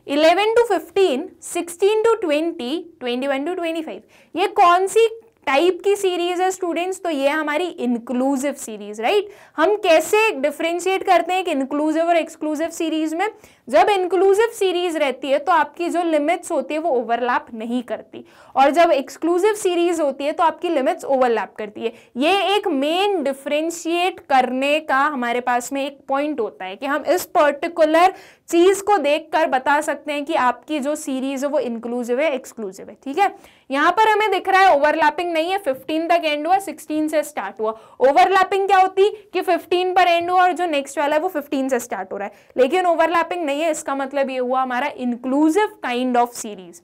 11 to 15, 16 to 20, 21 to 25, ये कौन सी टाइप की सीरीज है स्टूडेंट्स, तो ये हमारी इंक्लूसिव सीरीज, राइट। हम कैसे डिफरेंशिएट करते हैं कि इंक्लूसिव और एक्सक्लूसिव सीरीज में, जब इंक्लूसिव सीरीज रहती है तो आपकी जो लिमिट्स होती है वो ओवरलैप नहीं करती, और जब एक्सक्लूसिव सीरीज होती है तो आपकी लिमिट्स ओवरलैप करती है। ये एक मेन डिफरेंशिएट करने का हमारे पास में एक पॉइंट होता है कि हम इस पर्टिकुलर चीज को देखकर बता सकते हैं कि आपकी जो सीरीज है वो इंक्लूसिव है एक्सक्लूसिव है। ठीक है, यहाँ पर हमें दिख रहा है ओवरलैपिंग नहीं है, 15 तक एंड हुआ, 16 से स्टार्ट हुआ। ओवरलैपिंग क्या होती कि 15 पर एंड हुआ और जो नेक्स्ट वाला है वो 15 से स्टार्ट हो रहा है, लेकिन ओवरलैपिंग नहीं है, इसका मतलब ये हुआ हमारा इंक्लूसिव काइंड ऑफ सीरीज।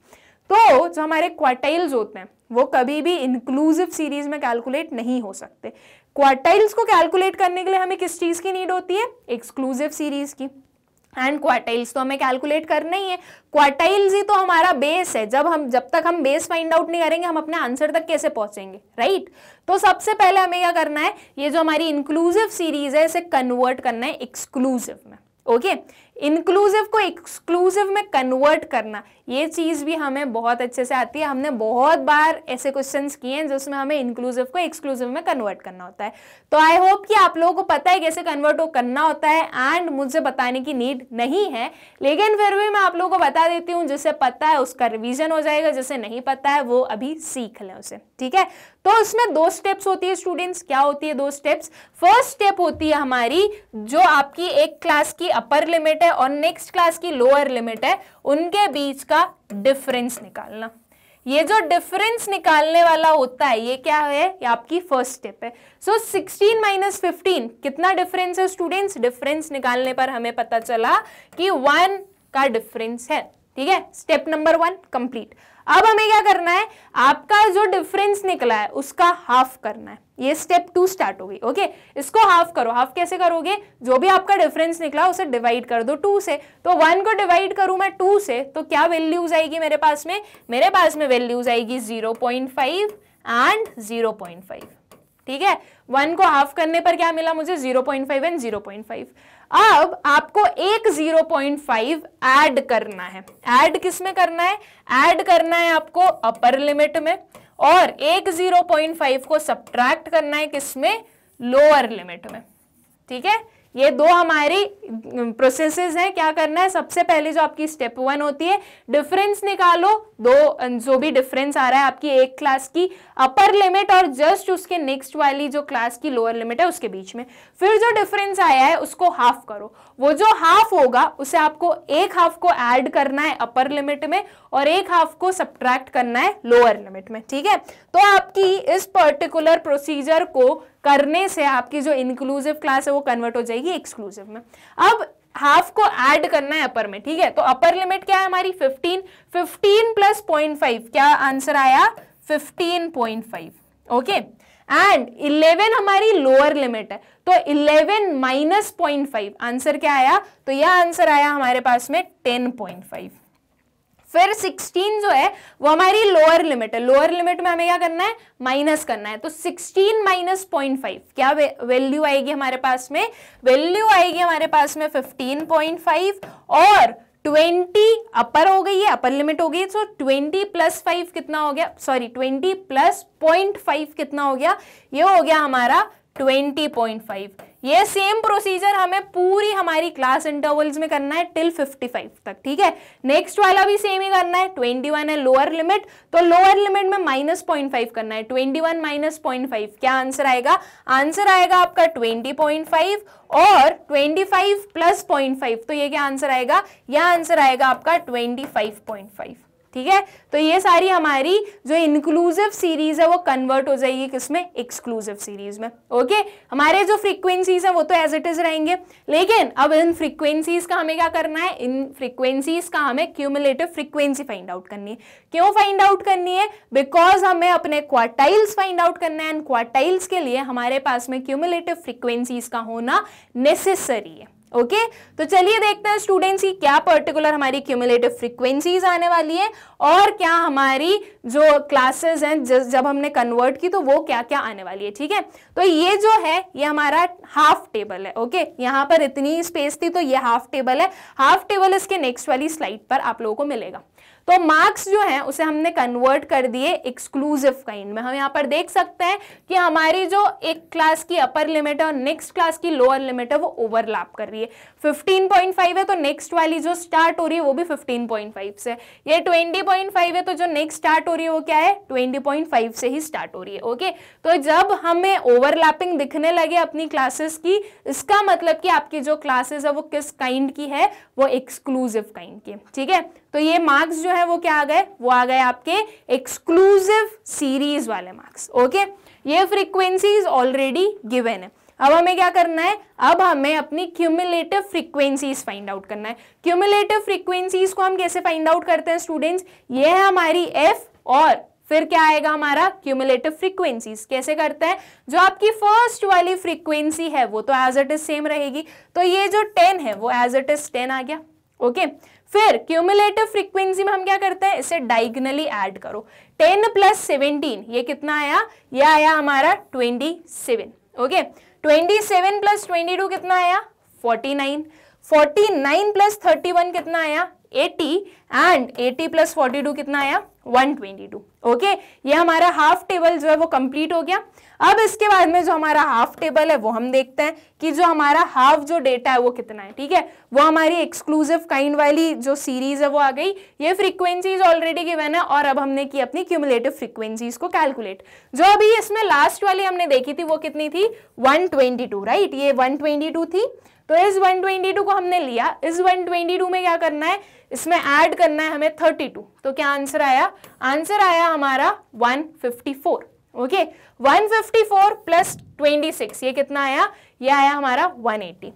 तो जो हमारे क्वार्टाइल्स होते हैं वो कभी भी इंक्लूसिव सीरीज में कैलकुलेट नहीं हो सकते। क्वार्टाइल्स को कैलकुलेट करने के लिए हमें किस चीज की नीड होती है? एक्सक्लूसिव सीरीज की। एंड क्वार्टाइल्स तो हमें कैलकुलेट करना ही है, क्वार्टाइल्स ही तो हमारा बेस है। जब तक हम बेस फाइंड आउट नहीं करेंगे हम अपने आंसर तक कैसे पहुंचेंगे, राइट? तो सबसे पहले हमें क्या करना है, ये जो हमारी इंक्लूसिव सीरीज है इसे कन्वर्ट करना है एक्सक्लूसिव में। ओके, इंक्लूसिव को एक्सक्लूसिव में कन्वर्ट करना, ये चीज भी हमें बहुत अच्छे से आती है। हमने बहुत बार ऐसे क्वेश्चंस किए हैं जिसमें हमें इंक्लूसिव को एक्सक्लूसिव में कन्वर्ट करना होता है। तो आई होप कि आप लोगों को पता है कैसे कन्वर्ट करना होता है, एंड मुझे बताने की नीड नहीं है, लेकिन फिर भी मैं आप लोगों को बता देती हूँ। जिसे पता है उसका रिवीजन हो जाएगा, जिसे नहीं पता है वो अभी सीख लें उसे। ठीक है, तो उसमें 2 स्टेप्स होती है स्टूडेंट्स। क्या होती है 2 स्टेप्स? फर्स्ट स्टेप होती है हमारी जो आपकी एक क्लास की अपर लिमिट है और नेक्स्ट क्लास की लोअर लिमिट है, उनके बीच का डिफरेंस निकालना। ये जो डिफरेंस निकालने वाला होता है ये क्या है? ये आपकी फर्स्ट स्टेप है। सो 16 माइनस 15 कितना डिफरेंस है स्टूडेंट्स? डिफरेंस निकालने पर हमें पता चला कि 1 का डिफरेंस है। ठीक है, स्टेप नंबर 1 कंप्लीट। अब हमें क्या करना है, आपका जो डिफरेंस निकला है उसका हाफ करना है। ये स्टेप 2 स्टार्ट हो गई। ओके, इसको हाफ करो। हाफ कैसे करोगे? जो भी आपका डिफरेंस निकला उसे डिवाइड कर दो 2 से। तो 1 को डिवाइड करूं मैं 2 से तो क्या वैल्यूज आएगी मेरे पास में? मेरे पास में वैल्यूज आएगी 0.5 एंड 0.5। ठीक है, 1 को हाफ करने पर क्या मिला मुझे? 0.5 एंड 0.5। अब आपको एक 0.5 ऐड करना है। ऐड किस में करना है? ऐड करना है आपको अपर लिमिट में, और एक 0.5 को सब्ट्रैक्ट करना है किसमें? लोअर लिमिट में। ठीक है, ये 2 हमारी प्रोसेसेस हैं। क्या करना है? सबसे पहले जो आपकी स्टेप 1 होती है, डिफरेंस निकालो। जो भी डिफरेंस आ रहा है आपकी एक क्लास की अपर लिमिट और जस्ट उसके नेक्स्ट वाली जो क्लास की लोअर लिमिट है उसके बीच में। फिर जो डिफरेंस आया है उसको हाफ करो। वो जो हाफ होगा उसे आपको एक हाफ को ऐड करना है अपर लिमिट में और एक हाफ को सब्ट्रैक्ट करना है लोअर लिमिट में। ठीक है, तो आपकी इस पर्टिकुलर प्रोसीजर को करने से आपकी जो इंक्लूसिव क्लास है वो कन्वर्ट हो जाएगी एक्सक्लूसिव में। अब हाफ को ऐड करना है अपर में। ठीक है, तो अपर लिमिट क्या है हमारी? 15 प्लस 0.5 क्या आंसर आया? 15.5। ओके, एंड 11 हमारी लोअर लिमिट है, तो 11 माइनस 0.5 आंसर क्या आया? तो यह आंसर आया हमारे पास में 10.5। फिर 16 जो है वो हमारी लोअर लिमिट है। लोअर लिमिट में हमें क्या करना है? माइनस करना है। तो 16 माइनस 0.5 क्या वैल्यू आएगी हमारे पास में? वैल्यू आएगी हमारे पास में 15.5 और 20 अपर हो गई है, अपर लिमिट हो गई। सो 20 प्लस 5 कितना हो गया? सॉरी 20 प्लस 0.5 कितना हो गया? ये हो गया हमारा 20.5। ये सेम प्रोसीजर हमें पूरी हमारी क्लास इंटरवल्स में करना है टिल 55 तक। ठीक है, नेक्स्ट वाला भी सेम ही करना है। 21 है लोअर लिमिट, तो लोअर लिमिट में माइनस 0.5 करना है। 21 माइनस 0.5 क्या आंसर आएगा? आंसर आएगा आपका 20.5 और 25 प्लस 0.5, तो ये क्या आंसर आएगा? यह आंसर आएगा आपका 25.5। ठीक है, तो ये सारी हमारी जो इंक्लूसिव सीरीज है वो कन्वर्ट हो जाएगी किसमें? एक्सक्लूसिव सीरीज में। ओके, हमारे जो फ्रीक्वेंसीज है वो तो एज इट इज रहेंगे, लेकिन अब इन फ्रीक्वेंसीज का हमें क्या करना है? इन फ्रीक्वेंसीज का हमें क्यूमुलेटिव फ्रीक्वेंसी फाइंड आउट करनी है। क्यों फाइंड आउट करनी है? बिकॉज हमें अपने क्वार्टाइल्स फाइंड आउट करना है, एंड क्वार्टाइल्स के लिए हमारे पास में क्यूमुलेटिव फ्रीक्वेंसीज का होना नेसेसरी है। ओके, तो चलिए देखते हैं स्टूडेंट्स की क्या पर्टिकुलर हमारी क्यूमुलेटिव फ्रीक्वेंसीज आने वाली है और क्या हमारी जो क्लासेस हैं जब हमने कन्वर्ट की तो वो क्या क्या आने वाली है। ठीक है, तो ये जो है ये हमारा हाफ टेबल है। ओके, यहाँ पर इतनी स्पेस थी तो ये हाफ टेबल है। हाफ टेबल इसके नेक्स्ट वाली स्लाइड पर आप लोगों को मिलेगा। तो मार्क्स जो है उसे हमने कन्वर्ट कर दिए एक्सक्लूसिव काइंड में। हम यहाँ पर देख सकते हैं कि हमारी जो एक क्लास की अपर लिमिट है और नेक्स्ट क्लास की लोअर लिमिट है वो ओवरलैप कर रही है। रही है, 15.5 है तो नेक्स्ट वाली जो स्टार्ट हो रही है वो भी 15.5 से, ये 20.5 है तो जो नेक्स्ट स्टार्ट हो रही है वो क्या है, 20.5 से ही स्टार्ट हो रही है। ओके, तो जब हमें ओवरलैपिंग दिखने लगे अपनी क्लासेस की, इसका मतलब कि आपकी जो क्लासेस है वो किस काइंड की है, वो एक्सक्लूसिव काइंड की। ठीक है, तो ये मार्क्स जो है वो क्या आ गए, वो आ गए आपके एक्सक्लूसिव सीरीज वाले मार्क्स। ओके, ये फ्रीक्वेंसीज ऑलरेडी गिवन है। अब हमें क्या करना है, अब हमें अपनी क्यूमुलेटिव फ्रीक्वेंसीज फाइंड आउट करना है। क्यूमुलेटिव फ्रीक्वेंसीज को हम कैसे फाइंड आउट करते हैं स्टूडेंट्स, ये है हमारी एफ और फिर क्या आएगा हमारा क्यूमुलेटिव फ्रीक्वेंसीज। कैसे करते हैं, जो आपकी फर्स्ट वाली फ्रीक्वेंसी है वो तो एज इट इज सेम रहेगी, तो ये जो 10 है वो एज इट इज 10 आ गया। ओके, फिर क्यूमुलेटिव फ्रीक्वेंसी में हम क्या करते हैं, इसे डायगोनली ऐड करो। 10 + 17 ये कितना आया, ये आया हमारा 27। ओके, 27 + 22 कितना आया, 49। 49 + 31 कितना आया, 80 एंड 80 + 42 कितना आया, 122। ओके, ये हमारा हाफ टेबल जो है वो कंप्लीट हो गया। अब इसके बाद में जो हमारा हाफ टेबल है वो हम देखते हैं कि जो हमारा हाफ जो डेटा है वो कितना है। ठीक है, वो हमारी एक्सक्लूसिव काइंड वाली जो सीरीज है वो आ गई। ये फ्रीक्वेंसीज ऑलरेडी गिवन है और अब हमने की अपनी क्यूमुलेटिव फ्रीक्वेंसीज को कैलकुलेट। जो अभी इसमें लास्ट वाली हमने देखी थी वो कितनी थी, 122, राइट, ये 122 थी। तो इस 122 को हमने लिया, इस 122 में क्या करना है, इसमें ऐड करना है हमें 32। तो क्या आंसर आया, आंसर आया हमारा 154। ओके, 154 + 26 ये कितना आया, ये आया हमारा 180।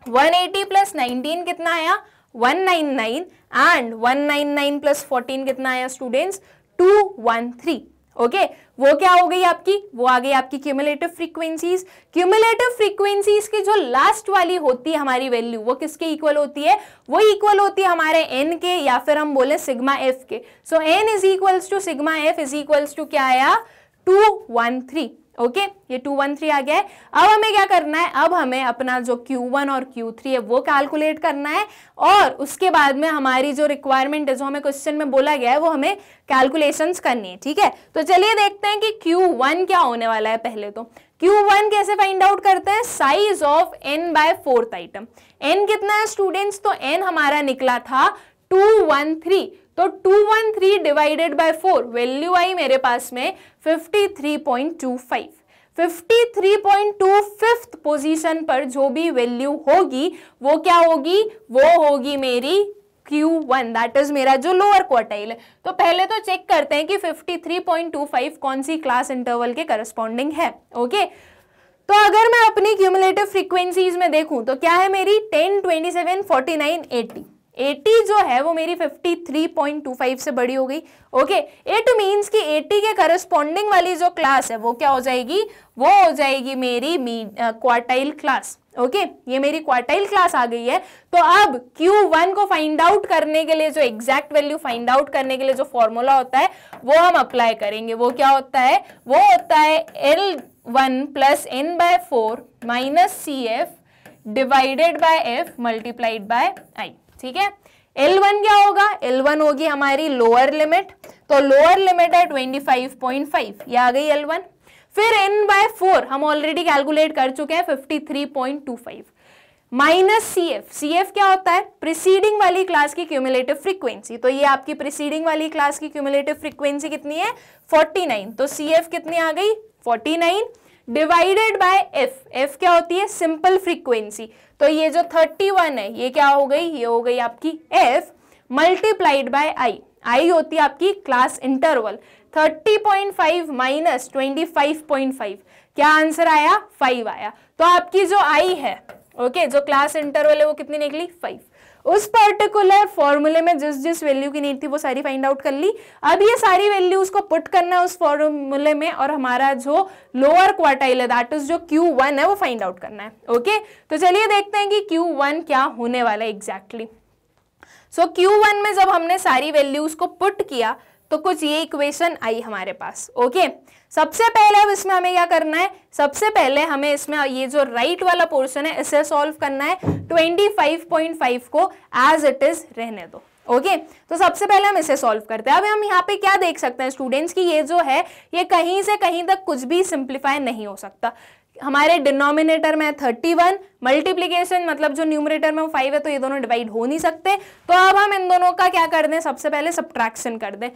180 + 19 कितना आया, 199 एंड 199 + 14 कितना आया स्टूडेंट्स, 213। ओके, वो क्या हो गई आपकी, वो आ गई आपकी क्यूमुलेटिव फ्रीक्वेंसीज। क्यूमुलेटिव फ्रीक्वेंसीज की जो लास्ट वाली होती है हमारी वैल्यू, वो किसके इक्वल होती है, वो इक्वल होती है हमारे n के, या फिर हम बोले सिग्मा f के। सो n = सिग्मा f = क्या आया, 213। ओके, ये 213 आ गया है। अब हमें क्या करना है, अब हमें अपना जो Q1 और Q3 है वो कैलकुलेट करना है और उसके बाद में हमारी जो रिक्वायरमेंट है, जो हमें क्वेश्चन में बोला गया है, वो हमें कैलकुलेशंस करनी है। ठीक है, तो चलिए देखते हैं कि Q1 क्या होने वाला है। पहले तो Q1 कैसे फाइंड आउट करते हैं, size of n/4 item. n कितना है स्टूडेंट्स, तो n हमारा निकला था 213, तो 213 डिवाइडेड बाय 4 वैल्यू आई मेरे पास में 53.25। 53.25 पोजीशन पर जो भी वैल्यू होगी वो क्या होगी, वो होगी मेरी Q1, दैट इज मेरा जो लोअर क्वार्टाइल है। तो पहले तो चेक करते हैं कि 53.25 कौन सी क्लास इंटरवल के करस्पॉन्डिंग है। ओके, तो अगर मैं अपनी क्यूमुलेटिव फ्रीक्वेंसीज में देखूं तो क्या है मेरी 10, 27, 49, 80। 80 जो है वो मेरी 53.25 से बड़ी हो गई। ओके, इट मींस कि 80 के करस्पॉन्डिंग वाली जो क्लास है वो क्या हो जाएगी, वो हो जाएगी मेरी क्वार्टाइल क्लास। ओके, ये मेरी क्वार्टाइल क्लास आ गई है। तो अब Q1 को फाइंड आउट करने के लिए, जो एग्जैक्ट वैल्यू फाइंड आउट करने के लिए जो फॉर्मूला होता है वो हम अप्लाई करेंगे। वो क्या होता है, वो होता है L1 + n/4 - CF divided by F multiplied by I। ठीक है, L1 क्या होगा, L1 होगी हमारी लोअर लिमिट, तो लोअर लिमिट है 25.5, ये आ गई L1। फिर n/4 हम ऑलरेडी कैलकुलेट कर चुके हैं 53.25 माइनस CF। CF क्या होता है, प्रीसीडिंग वाली क्लास की क्यूमुलेटिव फ्रीक्वेंसी। तो ये आपकी प्रीसीडिंग वाली क्लास की क्यूमुलेटिव फ्रीक्वेंसी कितनी है, 49। तो CF कितनी आ गई, 49 डिवाइडेड बाय F क्या होती है, सिंपल फ्रीक्वेंसी। तो ये जो 31 है ये क्या हो गई, ये हो गई आपकी F मल्टीप्लाइड बाय I होती है आपकी क्लास इंटरवल। 30.5 माइनस 25.5 क्या आंसर आया, 5 आया। तो आपकी जो I है, ओके, जो क्लास इंटरवल है वो कितनी निकली, 5। उस पर्टिकुलर फॉर्मूले में जिस जिस वैल्यू की नीड थी वो सारी फाइंड आउट कर ली। अब ये सारी वैल्यूज को पुट करना है उस फॉर्मूले में और हमारा जो लोअर क्वार्टाइल है, दैट इज जो Q1 है, वो फाइंड आउट करना है। ओके, तो चलिए देखते हैं कि Q1 क्या होने वाला है एग्जैक्टली। सो Q1 में जब हमने सारी वैल्यूज को पुट किया तो कुछ ये इक्वेशन आई हमारे पास। ओके, सबसे पहले अब इसमें हमें क्या करना है, सबसे पहले हमें इसमें ये जो राइट वाला पोर्शन है इसे सॉल्व करना है। 25.5 को एज इट इज रहने दो। ओके, तो सबसे पहले हम इसे सॉल्व करते हैं। अब हम यहाँ पे क्या देख सकते हैं स्टूडेंट्स कि ये जो है ये कहीं से कहीं तक कुछ भी सिंप्लीफाई नहीं हो सकता। हमारे डिनोमिनेटर में 31, मल्टीप्लीकेशन मतलब जो न्यूमरेटर में वो 5 है, तो ये दोनों डिवाइड हो नहीं सकते। तो अब हम इन दोनों का क्या कर दें, सबसे पहले सब्ट्रैक्शन कर दें।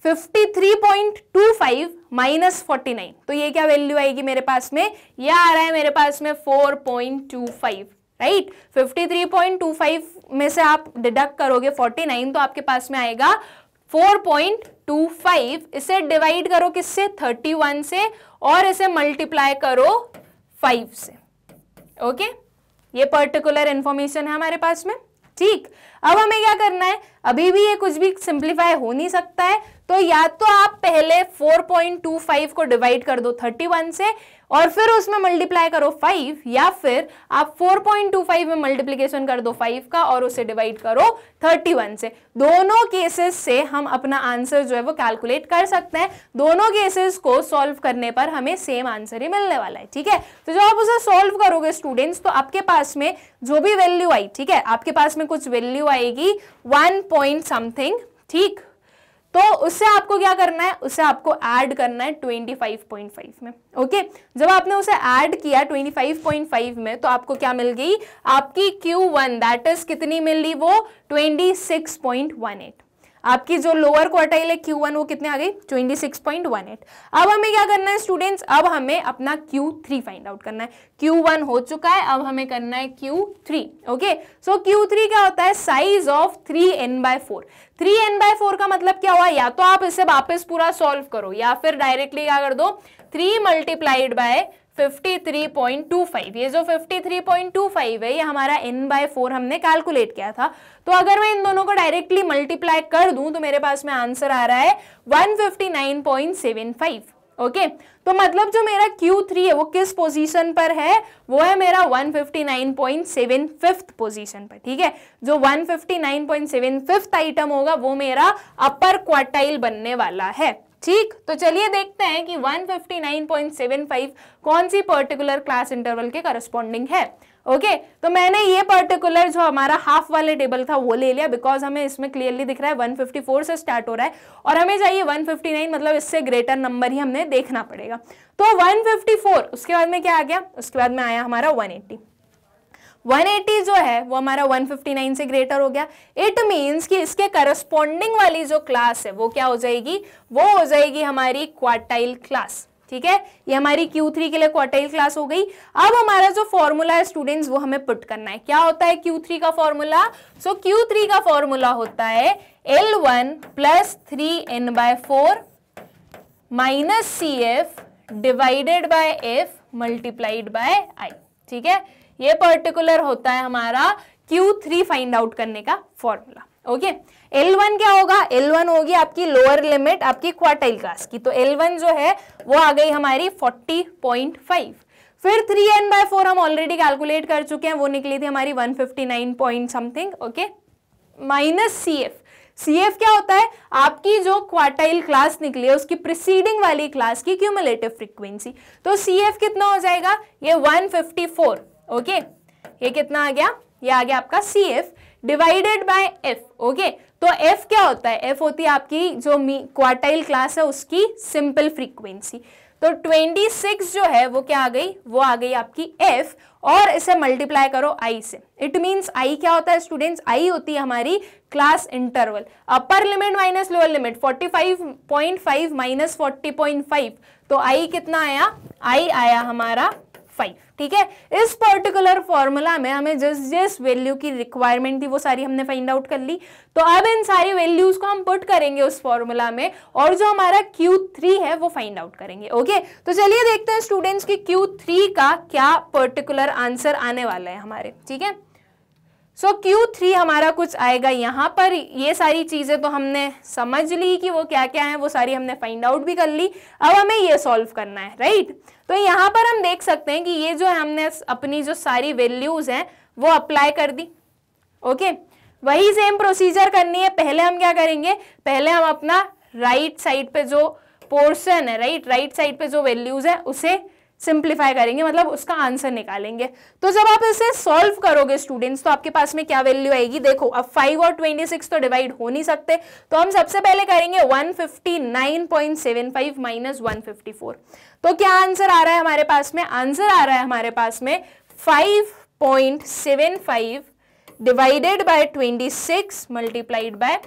53.25 माइनस 49, तो ये क्या वैल्यू आएगी मेरे पास में, यह आ रहा है मेरे पास में 4.25, राइट। 53.25 में से आप डिडक्ट करोगे 49, तो आपके पास में आएगा 4.25। इसे डिवाइड करो किससे, 31 से, और इसे मल्टीप्लाई करो 5 से। ओके, ये पर्टिकुलर इंफॉर्मेशन है हमारे पास में, ठीक। अब हमें क्या करना है, अभी भी ये कुछ भी सिंप्लीफाई हो नहीं सकता है, तो या तो आप पहले 4.25 को डिवाइड कर दो 31 से और फिर उसमें मल्टीप्लाई करो 5, या फिर आप 4.25 में मल्टीप्लीकेशन कर दो 5 का और उसे डिवाइड करो 31 से। दोनों केसेस से हम अपना आंसर जो है वो कैलकुलेट कर सकते हैं। दोनों केसेस को सॉल्व करने पर हमें सेम आंसर ही मिलने वाला है, ठीक है। तो जब आप उसे सॉल्व करोगे स्टूडेंट्स, तो आपके पास में जो भी वैल्यू आई, ठीक है, आपके पास में कुछ वैल्यू आएगी 1 पॉइंट समथिंग, ठीक। तो उससे आपको क्या करना है, उसे आपको ऐड करना है 25.5 में। ओके, जब आपने उसे ऐड किया 25.5 में, तो आपको क्या मिल गई, आपकी Q1 दैट इज कितनी मिल रही, वो 26.18। आपकी जो लोअर क्वार्टाइल है Q1 वो कितने आ गई, 26.18। अब हमें क्या करना है स्टूडेंट्स, अब हमें अपना Q3 फाइंड आउट करना है। Q1 हो चुका है, अब हमें करना है Q3। ओके, सो Q3 क्या होता है, साइज ऑफ 3n/4। 3n/4 का मतलब क्या हुआ, या तो आप इसे वापस पूरा सॉल्व करो या फिर डायरेक्टली क्या कर दो, 3 मल्टीप्लाइड बाय 53.25। ये जो 53.25 है ये हमारा n/4 हमने कैलकुलेट किया था। तो अगर मैं इन दोनों को डायरेक्टली मल्टीप्लाई कर दूं तो मेरे पास में आंसर आ रहा है 159.75। ओके, तो मतलब जो मेरा Q3 है वो किस पोजीशन पर है, वो है मेरा 159.75 पोजीशन पर, ठीक है। जो 159.75 आइटम होगा वो मेरा अपर क्वार्टाइल बनने वाला है, ठीक। तो चलिए देखते हैं कि 159.75 कौन सी पर्टिकुलर क्लास इंटरवल के करस्पॉन्डिंग है। ओके, तो मैंने ये पर्टिकुलर जो हमारा हाफ वाले टेबल था वो ले लिया, बिकॉज हमें इसमें क्लियरली दिख रहा है 154 से स्टार्ट हो रहा है और हमें चाहिए 159, मतलब इससे ग्रेटर नंबर ही हमने देखना पड़ेगा। तो 154, उसके बाद में क्या आ गया, उसके बाद में आया हमारा 180। 180 जो है वो हमारा 159 से ग्रेटर हो गया। इट मीन्स कि इसके करस्पॉन्डिंग वाली जो क्लास है वो क्या हो जाएगी, वो हो जाएगी हमारी क्वार्टाइल क्लास, ठीक है। ये हमारी Q3 के लिए क्वार्टाइल क्लास हो गई। अब हमारा जो फॉर्मूला है स्टूडेंट्स वो हमें पुट करना है। क्या होता है Q3 का फॉर्मूला, सो Q3 का फॉर्मूला होता है L1 plus 3n/4 minus CF divided by F multiplied by I, ठीक है। ये पर्टिकुलर होता है हमारा Q3 फाइंड आउट करने का फॉर्मूला। ओके, L1 क्या होगा, L1 होगी आपकी लोअर लिमिट आपकी क्वार्टाइल क्लास की, तो L1 जो है वो आ गई हमारी 40.5। फिर 3n/4 हम ऑलरेडी कैलकुलेट कर चुके हैं, वो निकली थी हमारी 159 point something. Okay, minus CF क्या होता है, आपकी जो क्वार्टाइल क्लास निकली है उसकी प्रीसीडिंग वाली क्लास की क्यूमुलेटिव फ्रीक्वेंसी। तो CF कितना हो जाएगा, ये 154। ओके, ये कितना आ गया, ये आ गया आपका CF divided by F। Okay, तो F क्या होता है, F होती है आपकी जो क्वार्टाइल क्लास है उसकी सिंपल फ्रीक्वेंसी। तो 26 जो है वो क्या आ गई, वो आ गई आपकी F, और इसे मल्टीप्लाई करो I से। इट मीन्स I क्या होता है स्टूडेंट्स, I होती है हमारी class interval, upper limit minus lower limit, 45.5 minus 40.5, तो I कितना आया, I आया हमारा 5, ठीक है। इस पर्टिकुलर फॉर्मूला में हमें जिस वैल्यू की रिक्वायरमेंट थी वो सारी हमने फाइंड आउट कर ली। तो अब इन सारी वैल्यूज को हम पुट करेंगे उस फॉर्मूला में और जो हमारा Q3 है वो फाइंड आउट करेंगे। ओके, तो चलिए देखते हैं स्टूडेंट्स की Q3 का क्या पर्टिकुलर आंसर आने वाला है हमारे, ठीक है। सो Q3 हमारा कुछ आएगा यहाँ पर। ये सारी चीजें तो हमने समझ ली कि वो क्या क्या है, वो सारी हमने फाइंड आउट भी कर ली। अब हमें ये सॉल्व करना है, राइट। तो यहाँ पर हम देख सकते हैं कि ये जो है हमने अपनी जो सारी वैल्यूज हैं वो अप्लाई कर दी। ओके, वही सेम प्रोसीजर करनी है। पहले हम क्या करेंगे, पहले हम अपना राइट साइड पे जो पोर्शन है, राइट साइड पे जो वैल्यूज है उसे सिंप्लीफाई करेंगे, मतलब उसका आंसर निकालेंगे। तो जब आप इसे सॉल्व करोगे स्टूडेंट्स, तो आपके पास में क्या वैल्यू आएगी, देखो अब 5 और 26 तो डिवाइड हो नहीं सकते, तो हम सबसे पहले करेंगे 159.75 माइनस 154। तो क्या आंसर आ रहा है हमारे पास में, आंसर आ रहा है हमारे पास में 5.75 डिवाइडेड बाय 26 मल्टीप्लाइड बाय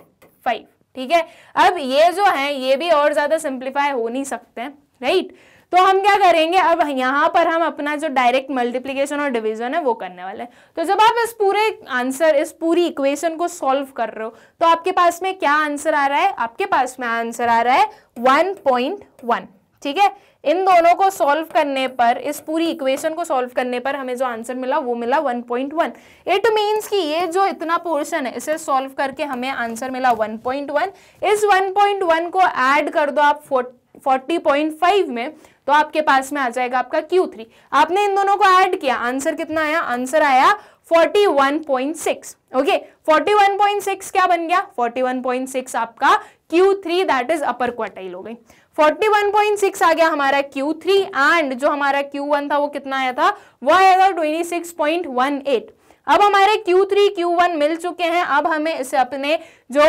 5। ठीक है, अब ये जो है ये भी और ज्यादा सिंप्लीफाई हो नहीं सकते हैं, राइट। तो हम क्या करेंगे, अब यहाँ पर हम अपना जो डायरेक्ट मल्टीप्लिकेशन और डिवीजन है वो करने वाले हैं। तो जब आप इस पूरे आंसर, इस पूरी इक्वेशन को सॉल्व कर रहे हो, तो आपके पास में क्या आंसर आ रहा है, आपके पास में आंसर आ रहा है 1.1। ठीक है, इन दोनों को सॉल्व करने पर, इस पूरी इक्वेशन को सॉल्व करने पर हमें जो आंसर मिला वो मिला 1.1। इट मीन्स कि ये जो इतना पोर्शन है इसे सॉल्व करके हमें आंसर मिला 1.1। इस 1.1 को ऐड कर दो आप 40.5 में, तो आपके पास में आ जाएगा आपका Q3। आपने इन दोनों को ऐड किया, आंसर कितना आया, आंसर आया 41.6। ओके, 41.6 क्या बन गया, 41.6 आपका Q3 that is upper quartile हो गई। 41.6 आ गया हमारा Q3 एंड जो हमारा Q1 था वो कितना आया था, वो आया था 26.18। अब हमारे Q3 Q1 मिल चुके हैं, अब हमें इसे अपने जो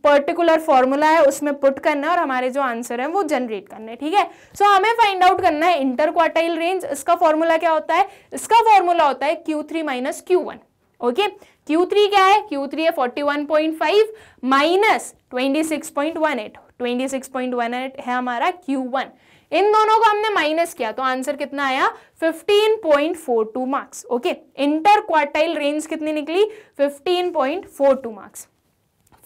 पर्टिकुलर फॉर्मूला है उसमें पुट करना है और हमारे जो आंसर है वो जनरेट करना है। ठीक है, सो हमें फाइंड आउट करना है इंटर क्वार्टाइल रेंज। इसका फॉर्मूला क्या होता है, इसका फॉर्मूला होता है Q3 minus Q1। Okay, Q3 क्या है, Q3 है 41.5 माइनस 26.18, 26.18 है हमारा Q1। इन दोनों को हमने माइनस किया तो आंसर कितना आया, 15.42 marks. Okay, inter quartile range कितनी निकली, 15.42 मार्क्स।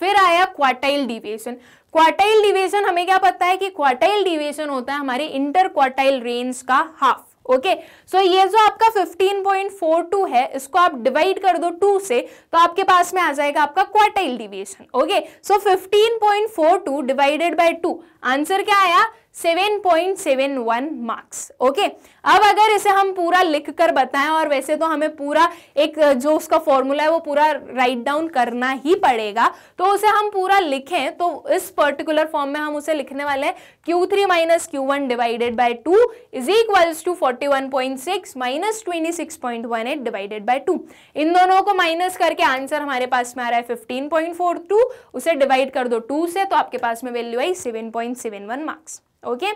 फिर आया क्वार्टाइल डिविएशन। क्वार्टाइल डिविएशन हमें क्या पता है कि क्वार्टाइल डिविएशन होता है हमारे इंटर क्वार्टाइल रेंज का हाफ। ओके, सो ये जो आपका 15.42 है इसको आप डिवाइड कर दो 2 से, तो आपके पास में आ जाएगा आपका quartile deviation. Okay, so 15.42 divided by 2, answer क्या आया, 7.71 मार्क्स। ओके, अब अगर इसे हम पूरा लिख कर बताएं, और वैसे तो हमें पूरा एक जो उसका फॉर्मूला है वो पूरा राइट डाउन करना ही पड़ेगा, तो उसे हम पूरा लिखें तो इस पर्टिकुलर फॉर्म में हम उसे लिखने वाले हैं Q3 minus Q1 divided by 2 is equals to 41.6 minus 26.18 divided by 2। इन दोनों को माइनस करके आंसर हमारे पास में आ रहा है 15.42, उसे डिवाइड कर दो 2 से, तो आपके पास में वैल्यू आई 7.71 मार्क्स। ओके,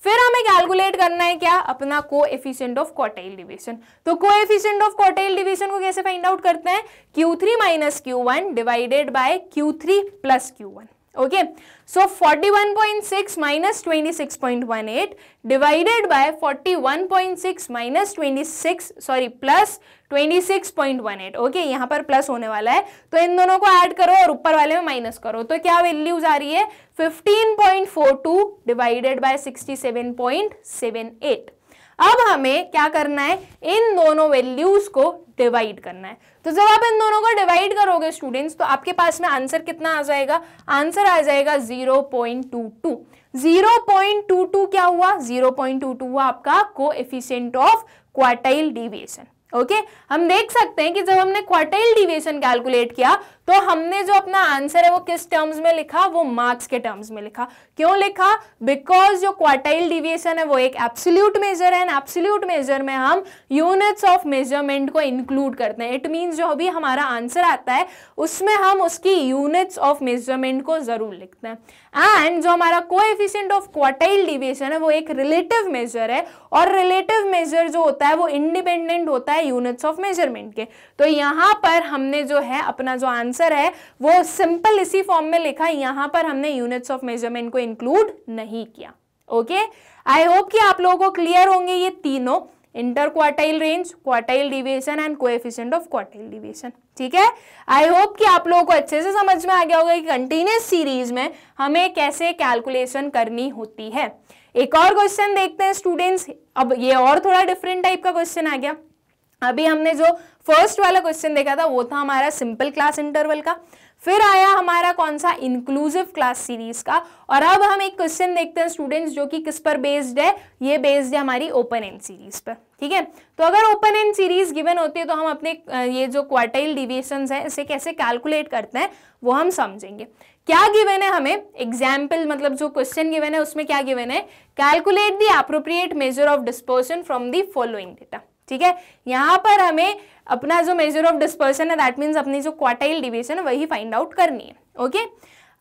फिर हमें कैलकुलेट करना है क्या, अपना कोएफिशिएंट ऑफ क्वार्टाइल डिवीजन। तो कोएफिशिएंट ऑफ क्वार्टाइल डिवीजन को कैसे फाइंड आउट करते हैं, Q3 minus Q1 divided bye Q3 plus Q1। Okay, सो 41.6 minus 26.18 divided bye 41.6 minus 26 plus 26.18। Okay, यहाँ पर प्लस होने वाला है तो इन दोनों को ऐड करो और ऊपर वाले में माइनस करो, तो क्या वैल्यूज आ रही है, 15.42 डिवाइडेड बाय 67.78। अब हमें क्या करना है, इन दोनों वैल्यूज को डिवाइड करना है। तो जब आप इन दोनों को डिवाइड करोगे स्टूडेंट्स, तो आपके पास में आंसर कितना आ जाएगा, आंसर आ जाएगा 0.22। 0.22 क्या हुआ, 0.22 हुआ आपका coefficient of quartile deviation. Okay, हम देख सकते हैं कि जब हमने क्वार्टाइल डिविएशन कैलकुलेट किया तो हमने जो अपना आंसर है वो किस टर्म्स में लिखा, वो मार्क्स के टर्म्स में लिखा। क्यों लिखा, बिकॉज जो क्वार्टाइल डिविएशन है वो एक एब्सोल्यूट मेजर है, एंड एब्सोल्यूट मेजर में हम यूनिट्स ऑफ मेजरमेंट को इंक्लूड करते हैं। इट मींस जो अभी हमारा आंसर आता है उसमें हम उसकी यूनिट्स ऑफ मेजरमेंट को जरूर लिखते हैं। एंड जो हमारा कोएफिशिएंट ऑफ क्वार्टाइल डिविएशन है वो एक रिलेटिव मेजर है, और रिलेटिव मेजर जो होता है वो इंडिपेंडेंट होता है यूनिट्स ऑफ मेजरमेंट के। तो यहाँ पर हमने जो है अपना जो आंसर है वो सिंपल इसी फॉर्म में लिखा, यहाँ पर हमने यूनिट्स ऑफ मेजरमेंट को इंक्लूड नहीं किया। ओके, आई होप कि आप लोगों को क्लियर होंगे ये तीनों, inter quartile range, quartile deviation and coefficient of quartile deviation. ठीक है, आई होप कि आप लोगों को अच्छे से समझ में आ गया होगा कि कंटिन्यूअस सीरीज में हमें कैसे कैलकुलेशन करनी होती है। एक और क्वेश्चन देखते हैं स्टूडेंट्स। अब ये और थोड़ा डिफरेंट टाइप का क्वेश्चन आ गया। अभी हमने जो फर्स्ट वाला क्वेश्चन देखा था वो था हमारा सिंपल क्लास इंटरवल का, फिर आया हमारा कौन सा, इंक्लूसिव क्लास सीरीज का, और अब हम एक क्वेश्चन देखते हैं स्टूडेंट्स जो कि किस पर बेस्ड है, ये बेस्ड है हमारी ओपन एंड सीरीज पर। ठीक है, तो अगर ओपन एंड सीरीज गिवन होती है तो हम अपने ये जो क्वार्टाइल डिविएशंस है इसे कैसे कैलकुलेट करते हैं वो हम समझेंगे। क्या गिवन है हमें, एग्जाम्पल मतलब जो क्वेश्चन गिवन है उसमें क्या गिवन है, calculate the appropriate measure of dispersion from the following data. ठीक है, यहाँ पर हमें अपना जो मेजर ऑफ डिस्पर्सन है दैट मीन्स अपनी जो क्वार्टाइल डिवीजन है वही फाइंड आउट करनी है। ओके,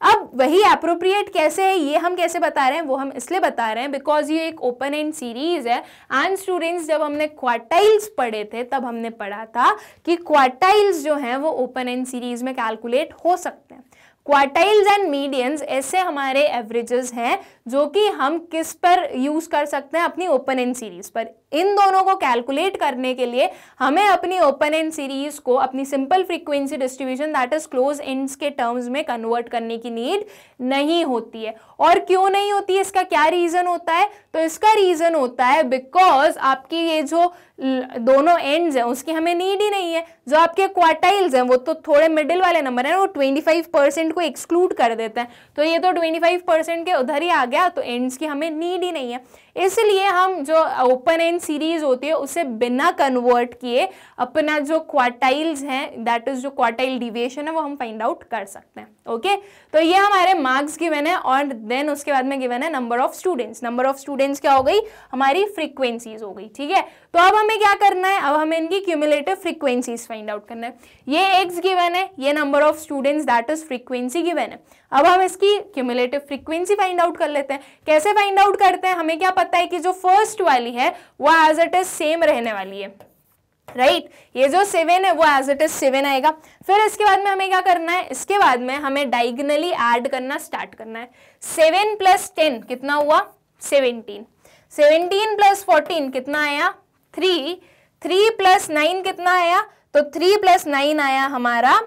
अब वही एप्रोप्रिएट कैसे है ये हम कैसे बता रहे हैं, वो हम इसलिए बता रहे हैं बिकॉज ये एक ओपन एंड सीरीज है एंड स्टूडेंट्स जब हमने क्वार्टाइल्स पढ़े थे तब हमने पढ़ा था कि क्वार्टाइल्स जो हैं वो ओपन एंड सीरीज में कैलकुलेट हो सकते हैं। क्वार्टाइल्स एंड मीडियंस ऐसे हमारे एवरेजेस हैं जो कि हम किस पर यूज कर सकते हैं, अपनी ओपन एंड सीरीज पर। इन दोनों को कैलकुलेट करने के लिए हमें अपनी ओपन एंड सीरीज को अपनी simple frequency distribution that is close ends के टर्म्स में कन्वर्ट करने की नीड नहीं होती है। और क्यों नहीं होती है, इसका क्या रीजन होता है, तो इसका रीजन होता है बिकॉज आपकी ये जो दोनों एंड्स हैं उसकी हमें नीड ही नहीं है। जो आपके क्वार्टाइल्स हैं वो तो थोड़े मिडिल वाले नंबर हैं, वो 25% को एक्सक्लूड कर देते हैं, तो ये तो 25% के उधर ही आ गया, तो एंड्स की हमें नीड ही नहीं है। इसलिए हम जो ओपन एंड सीरीज होती है उसे बिना कन्वर्ट किए अपना जो क्वार्टाइल्स हैं दैट इज जो क्वार्टाइल डिविएशन है वो हम फाइंड आउट कर सकते हैं। ओके, तो ये हमारे मार्क्स गिवन है और देन उसके बाद में गिवन है number of students. Number of students क्या हो गई, हमारी फ्रीक्वेंसीज हो गई। ठीक है, तो अब हमें क्या करना है, अब हमें इनकी क्यूमुलेटिव फ्रीक्वेंसीज फाइंड आउट करना है। ये एक्स गिवन है, ये number of students that is frequency given है। अब हम इसकी क्यूमुलेटिव फ्रीक्वेंसी फाइंड आउट कर लेते हैं। कैसे फाइंड आउट करते हैं, हमें क्या पता है कि जो फर्स्ट वाली है वो एज इट इज सेम रहने वाली है, राइट ये जो 7 है वो एज इट इज 7 आएगा। फिर इसके बाद में हमें क्या करना है, इसके बाद में हमें डायगोनली ऐड करना स्टार्ट करना है। 7 + 10 कितना हुआ, 17। 17 + 14 कितना आया, 3। 3 + 9 कितना आया, तो 3 + 9 आया हमारा,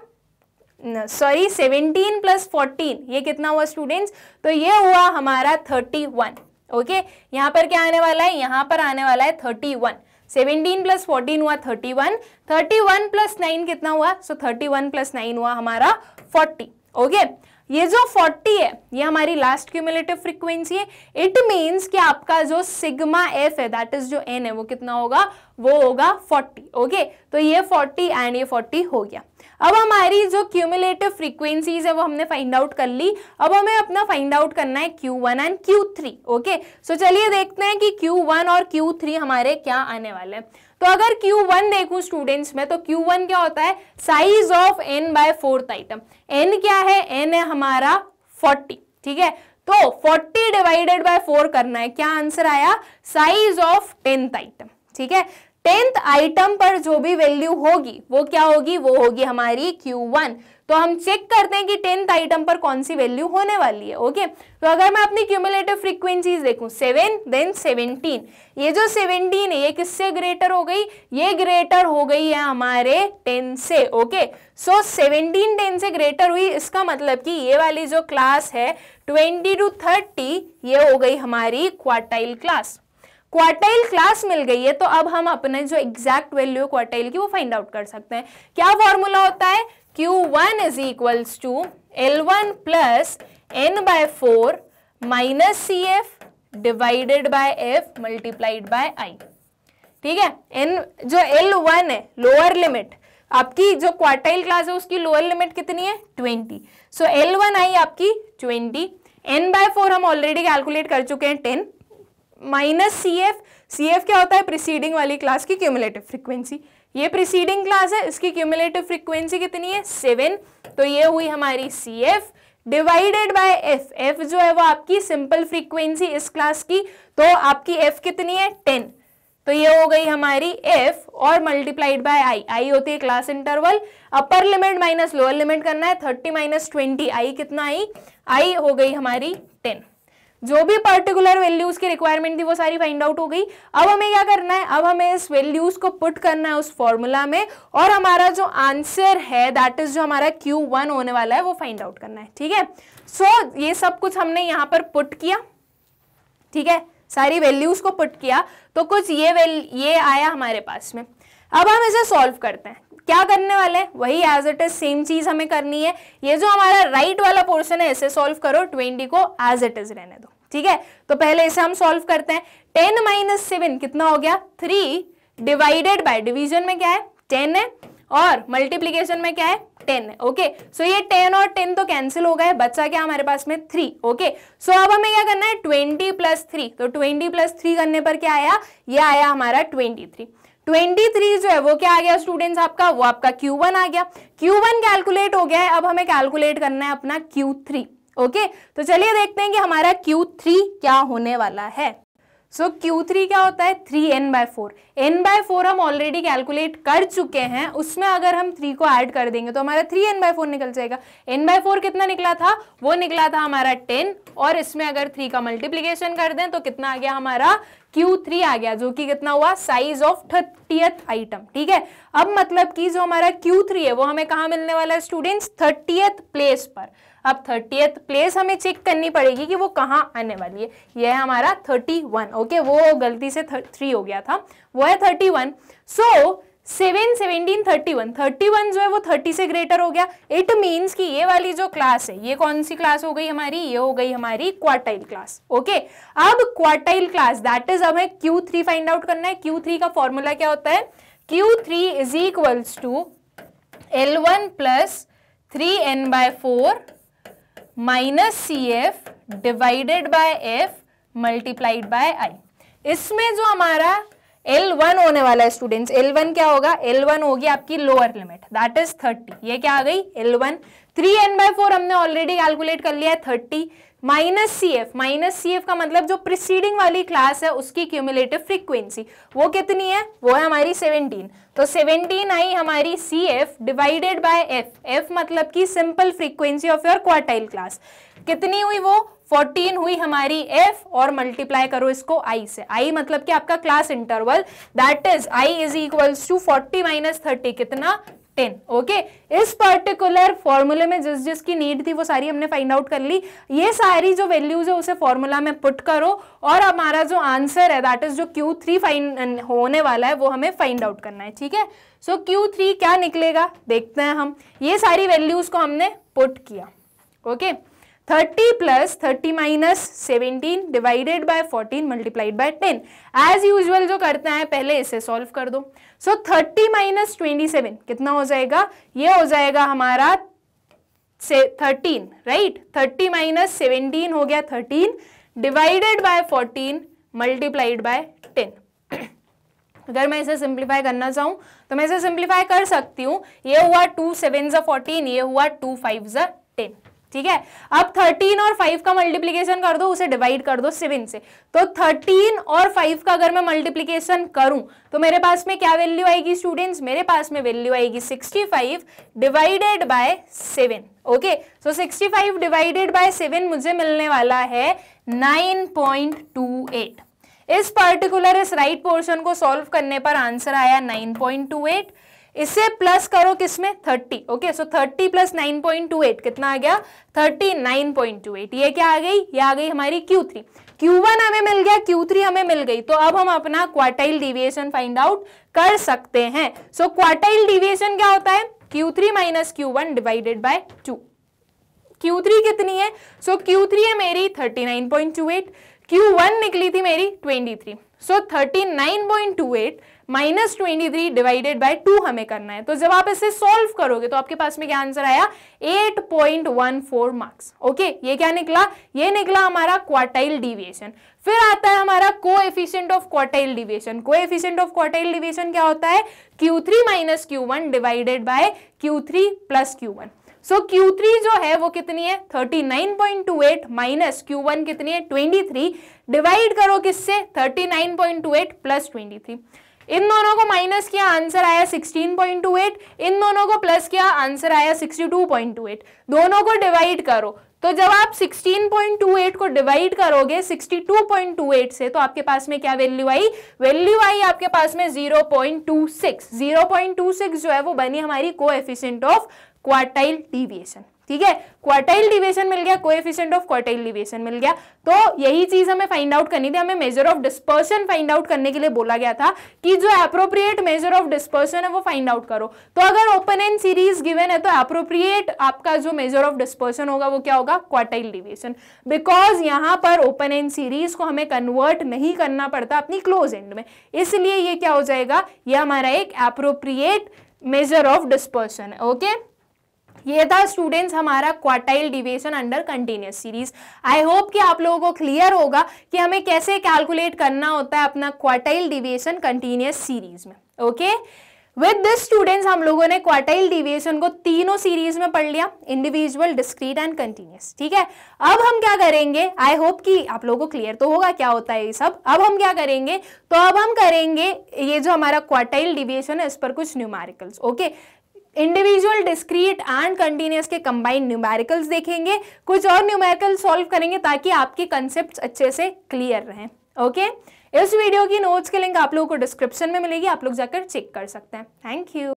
सॉरी 17 + 14 ये कितना हुआ स्टूडेंट्स, तो ये हुआ हमारा 31। ओके, यहाँ पर क्या आने वाला है, यहाँ पर आने वाला है 31। 17 + 14 हुआ 31, 31 + 9 कितना हुआ, सो 31 + 9 हुआ हमारा 40। ओके, ये जो 40 है ये हमारी लास्ट क्यूमुलेटिव फ्रीक्वेंसी है। इट मीन्स कि आपका जो सिग्मा एफ है दैट इज जो एन है वो कितना होगा, वो होगा 40। ओके, तो ये 40 एंड ये 40 हो गया। अब हमारी जो क्यूमुलेटिव फ्रीक्वेंसीज है वो हमने फाइंड आउट कर ली। अब हमें अपना फाइंड आउट करना है Q1 एंड Q3। ओके, सो चलिए देखते हैं कि Q1 और Q3 हमारे क्या आने वाले हैं। तो अगर Q1 देखूं स्टूडेंट्स में, तो Q1 क्या होता है, size of n by 4th item. n क्या है, n है हमारा 40। ठीक है, तो 40 डिवाइडेड बाय 4 करना है, क्या आंसर आया, साइज ऑफ 10th आइटम। ठीक है, 10th आइटम पर जो भी वैल्यू होगी वो क्या होगी, वो होगी हमारी Q1। तो हम चेक करते हैं कि 10th आइटम पर कौन सी वैल्यू होने वाली है। ओके, तो अगर मैं अपनी क्यूमुलेटिव फ्रीक्वेंसीज देखूं 7 देन 17, ये जो 17 है ये किससे ग्रेटर हो गई, ये ग्रेटर हो गई है हमारे 10 से। ओके, सो 17 10 से ग्रेटर हुई, इसका मतलब कि ये वाली जो क्लास है 20 to 30 ये हो गई हमारी क्वार्टाइल क्लास। क्वार्टाइल क्लास मिल गई है, तो अब हम अपने जो एग्जैक्ट वैल्यू है क्वार्टाइल की वो फाइंड आउट कर सकते हैं। क्या फॉर्मूला होता है, Q1 = L1 + n/4 - CF divided by F multiplied by I। ठीक है, n जो L1 है लोअर लिमिट, आपकी जो क्वार्टाइल क्लास है उसकी लोअर लिमिट कितनी है, 20। सो L1 आई आपकी 20, n/4 हम ऑलरेडी कैलकुलेट कर चुके हैं 10 माइनस CF। CF क्या होता है, प्रीसीडिंग वाली क्लास की क्यूमुलेटिव फ्रीक्वेंसी। ये प्रीसीडिंग क्लास है, इसकी क्यूमुलेटिव फ्रीक्वेंसी कितनी है, 7। तो ये हुई हमारी CF divided by F। F जो है वो आपकी सिंपल फ्रीक्वेंसी इस क्लास की, तो आपकी F कितनी है, 10। तो ये हो गई हमारी F और मल्टीप्लाइड बाय I। I होती है class interval, upper limit minus lower limit करना है, 30 - 20 I कितना आई, I हो गई हमारी 10। जो भी पर्टिकुलर वैल्यूज की रिक्वायरमेंट थी वो सारी फाइंड आउट हो गई। अब हमें क्या करना है, अब हमें इस वैल्यूज को पुट करना है उस फॉर्मूला में, और हमारा जो आंसर है दैट इज जो हमारा Q1 होने वाला है वो फाइंड आउट करना है। ठीक है, सो ये सब कुछ हमने यहाँ पर पुट किया। ठीक है, सारी वैल्यूज को पुट किया तो कुछ ये आया हमारे पास में। अब हम इसे सॉल्व करते हैं। क्या करने वाले हैं, वही एज इट इज सेम चीज हमें करनी है। ये जो हमारा राइट वाला पोर्शन है इसे सॉल्व करो, 20 को एज इट इज रहने दो। ठीक है, तो पहले इसे हम सॉल्व करते हैं। 10 - 7 कितना हो गया, 3 डिवाइडेड बाय, डिवीजन में क्या है 10 है, और मल्टीप्लीकेशन में क्या है 10 है। ओके, सो ये 10 और 10 तो कैंसिल हो गए, बचा क्या हमारे पास में 3। ओके, सो अब हमें क्या करना है 20 प्लस 3, तो 20 प्लस 3 करने पर क्या आया, ये आया हमारा 23। 23 जो है वो क्या आ गया स्टूडेंट्स आपका, वो आपका Q1 आ गया। Q1 कैलकुलेट हो गया है, अब हमें कैलकुलेट करना है अपना Q3। ओके, तो चलिए देखते हैं कि हमारा Q3 क्या होने वाला है। सो Q3 क्या होता है 3n/4। n/4 हम ऑलरेडी कैलकुलेट कर चुके हैं, उसमें अगर हम 3 को ऐड कर देंगे तो हमारा 3n/4 निकल जाएगा। n/4 कितना निकला था, वो निकला था हमारा 10, और इसमें अगर 3 का मल्टीप्लीकेशन कर दें तो कितना आ गया हमारा Q3 आ गया, जो कि कितना हुआ साइज ऑफ 30th आइटम। ठीक है, अब मतलब कि जो हमारा Q3 है वो हमें कहाँ मिलने वाला है स्टूडेंट्स, 30th प्लेस पर। अब 30th प्लेस हमें चेक करनी पड़ेगी कि वो कहाँ आने वाली है। ये है हमारा 31। ओके, वो गलती से 3 हो गया था, वो है 31। सो 7, 17, 31 जो है वो 30 से ग्रेटर हो गया। इट मीन्स कि ये वाली जो क्लास है, ये कौन सी क्लास हो गई हमारी, ये हो गई हमारी क्वार्टाइल क्लास। ओके, अब क्वार्टाइल क्लास दैट इज हमें Q3 फाइंड आउट करना है। Q3 का फॉर्मूला क्या होता है, Q3 is equals to L1 plus 3n/4 minus CF divided by F multiplied by I। इसमें जो हमारा L1 होने वाला है स्टूडेंट्स, L1 क्या होगा, L1 होगी आपकी लोअर लिमिट दैट इज 30। ये क्या आ गई L1, 3n/4 हमने ऑलरेडी कैलकुलेट कर लिया है 30, माइनस CF का मतलब जो प्रीसीडिंग वाली क्लास है उसकी क्यूमुलेटिव फ्रीक्वेंसी वो कितनी है, वो है हमारी 17। तो 17 आई हमारी CF डिवाइडेड बाय F मतलब की simple frequency of your quartile class. कितनी हुई वो 14 हुई हमारी F, और मल्टीप्लाई करो इसको I से। I मतलब कि आपका class interval that is I is equals to 40 minus 30 कितना 10। ओके, इस पर्टिकुलर फॉर्मूले में जिस जिसकी नीड थी वो सारी हमने फाइंड आउट कर ली। ये सारी जो वैल्यूज है उसे फॉर्मूला में पुट करो, और हमारा जो आंसर है दैट इज जो Q3 फाइंड होने वाला है वो हमें फाइंड आउट करना है। ठीक है, सो Q3 क्या निकलेगा देखते हैं हम। ये सारी वैल्यूज को हमने पुट किया। Okay, 30 plus 30 minus 17 divided by 14 multiplied by 10। As usual जो करते हैं पहले इसे सॉल्व कर दो। सो 30 माइनस 27 कितना हो जाएगा, ये हो जाएगा हमारा 13, राइट। 30 माइनस 17 हो गया 13 डिवाइडेड बाय 14 मल्टीप्लाइड बाय 10। अगर मैं इसे सिंप्लीफाई करना चाहूं तो मैं इसे सिंप्लीफाई कर सकती हूँ। ये हुआ 2 7 14, ये हुआ 2 5 10। ठीक है, अब 13 और 5 का मल्टीप्लीकेशन कर दो, उसे डिवाइड कर दो 7 से। तो 13 और 5 का अगर मैं मल्टीप्लीकेशन करूं तो मेरे पास में क्या वैल्यू आएगी स्टूडेंट्स, मेरे पास में वैल्यू आएगी 65 divided by 7। Okay, so 65 divided by 7 मुझे मिलने वाला है 9.28। इस पर्टिकुलर इस राइट पोर्शन को सॉल्व करने पर आंसर आया 9.28। इसे प्लस करो किसमें 30। ओके, सो 30 प्लस 9.28 कितना आ गया 39.28। ये क्या आ गई, ये आ गई हमारी Q3। Q1 हमें मिल गया, Q3 हमें मिल गई, तो अब हम अपना क्वार्टाइल डिविएशन फाइंड आउट कर सकते हैं। सो क्वार्टाइल डिविएशन क्या होता है, Q3 minus Q1 divided by 2। Q3 कितनी है, सो Q3 है मेरी 39.28, Q1 निकली थी मेरी 23। सो 39.28 माइनस 23 डिवाइडेड बाय 2 हमें करना है। तो जब आप इसे सॉल्व करोगे तो आपके पास में क्या आंसर आया 8.14 मार्क्स। ओके, ये क्या निकला, ये निकला हमारा क्वार्टाइल डिविएशन। फिर आता है हमारा coefficient of quartile deviation. Coefficient of quartile deviation क्या होता है, Q3 minus Q1 divided bye Q3 plus Q1। सो Q3 जो है वो कितनी है 39.28 माइनस Q1 कितनी है 23, डिवाइड करो किससे 39.28 प्लस 23। इन दोनों को माइनस किया, आंसर आया 16.28, इन दोनों को प्लस किया, आंसर आया 62.28। दोनों को डिवाइड करो, तो जब आप 16.28 को डिवाइड करोगे 62.28 से तो आपके पास में क्या वैल्यू आई, वैल्यू आई आपके पास में 0.26। 0.26 जो है वो बनी हमारी कोएफिशिएंट ऑफ क्वार्टाइल डिविएशन। ठीक है, क्वार्टाइल डिविएशन मिल गया, कोएफिशिएंट ऑफ क्वार्टाइल डिविएशन मिल गया। तो यही चीज हमें फाइंड आउट करनी थी। हमें measure of dispersion find out करने के लिए बोला गया था कि जो एप्रोप्रिएट मेजर ऑफ डिस्पर्शन है वो फाइंड आउट करो। तो अगर ओपन एंड सीरीज गिवन है तो एप्रोप्रिएट आपका जो मेजर ऑफ डिस्पर्शन होगा वो क्या होगा, क्वार्टाइल डिविएशन। बिकॉज यहाँ पर ओपन एंड सीरीज को हमें कन्वर्ट नहीं करना पड़ता अपनी क्लोज एंड में, इसलिए ये क्या हो जाएगा, ये हमारा एक appropriate measure of dispersion. Okay, ये था स्टूडेंट्स हमारा quartile deviation under continuous series. I hope कि आप लोगों को क्लियर होगा कि हमें कैसे कैलकुलेट करना होता है अपना क्वार्टाइल डिविएशन कंटिन्यूअस सीरीज में। ओके, विद दिस स्टूडेंट्स हम लोगों ने क्वार्टाइल डिविएशन को तीनों सीरीज में पढ़ लिया, इंडिविजुअल, डिस्क्रीट एंड कंटिन्यूअस। ठीक है, अब हम क्या करेंगे, आई होप कि आप लोगों को क्लियर तो होगा क्या होता है ये सब। अब हम क्या करेंगे, तो अब हम करेंगे ये जो हमारा क्वार्टाइल डिविएशन है इस पर कुछ numericals. Okay, individual, discrete and continuous के कंबाइंड न्यूमेरिकल्स देखेंगे, कुछ और न्यूमेरिकल सॉल्व करेंगे ताकि आपके कंसेप्ट अच्छे से क्लियर रहें। ओके, इस वीडियो की नोट्स की लिंक आप लोगों को डिस्क्रिप्शन में मिलेगी, आप लोग जाकर चेक कर सकते हैं। Thank you.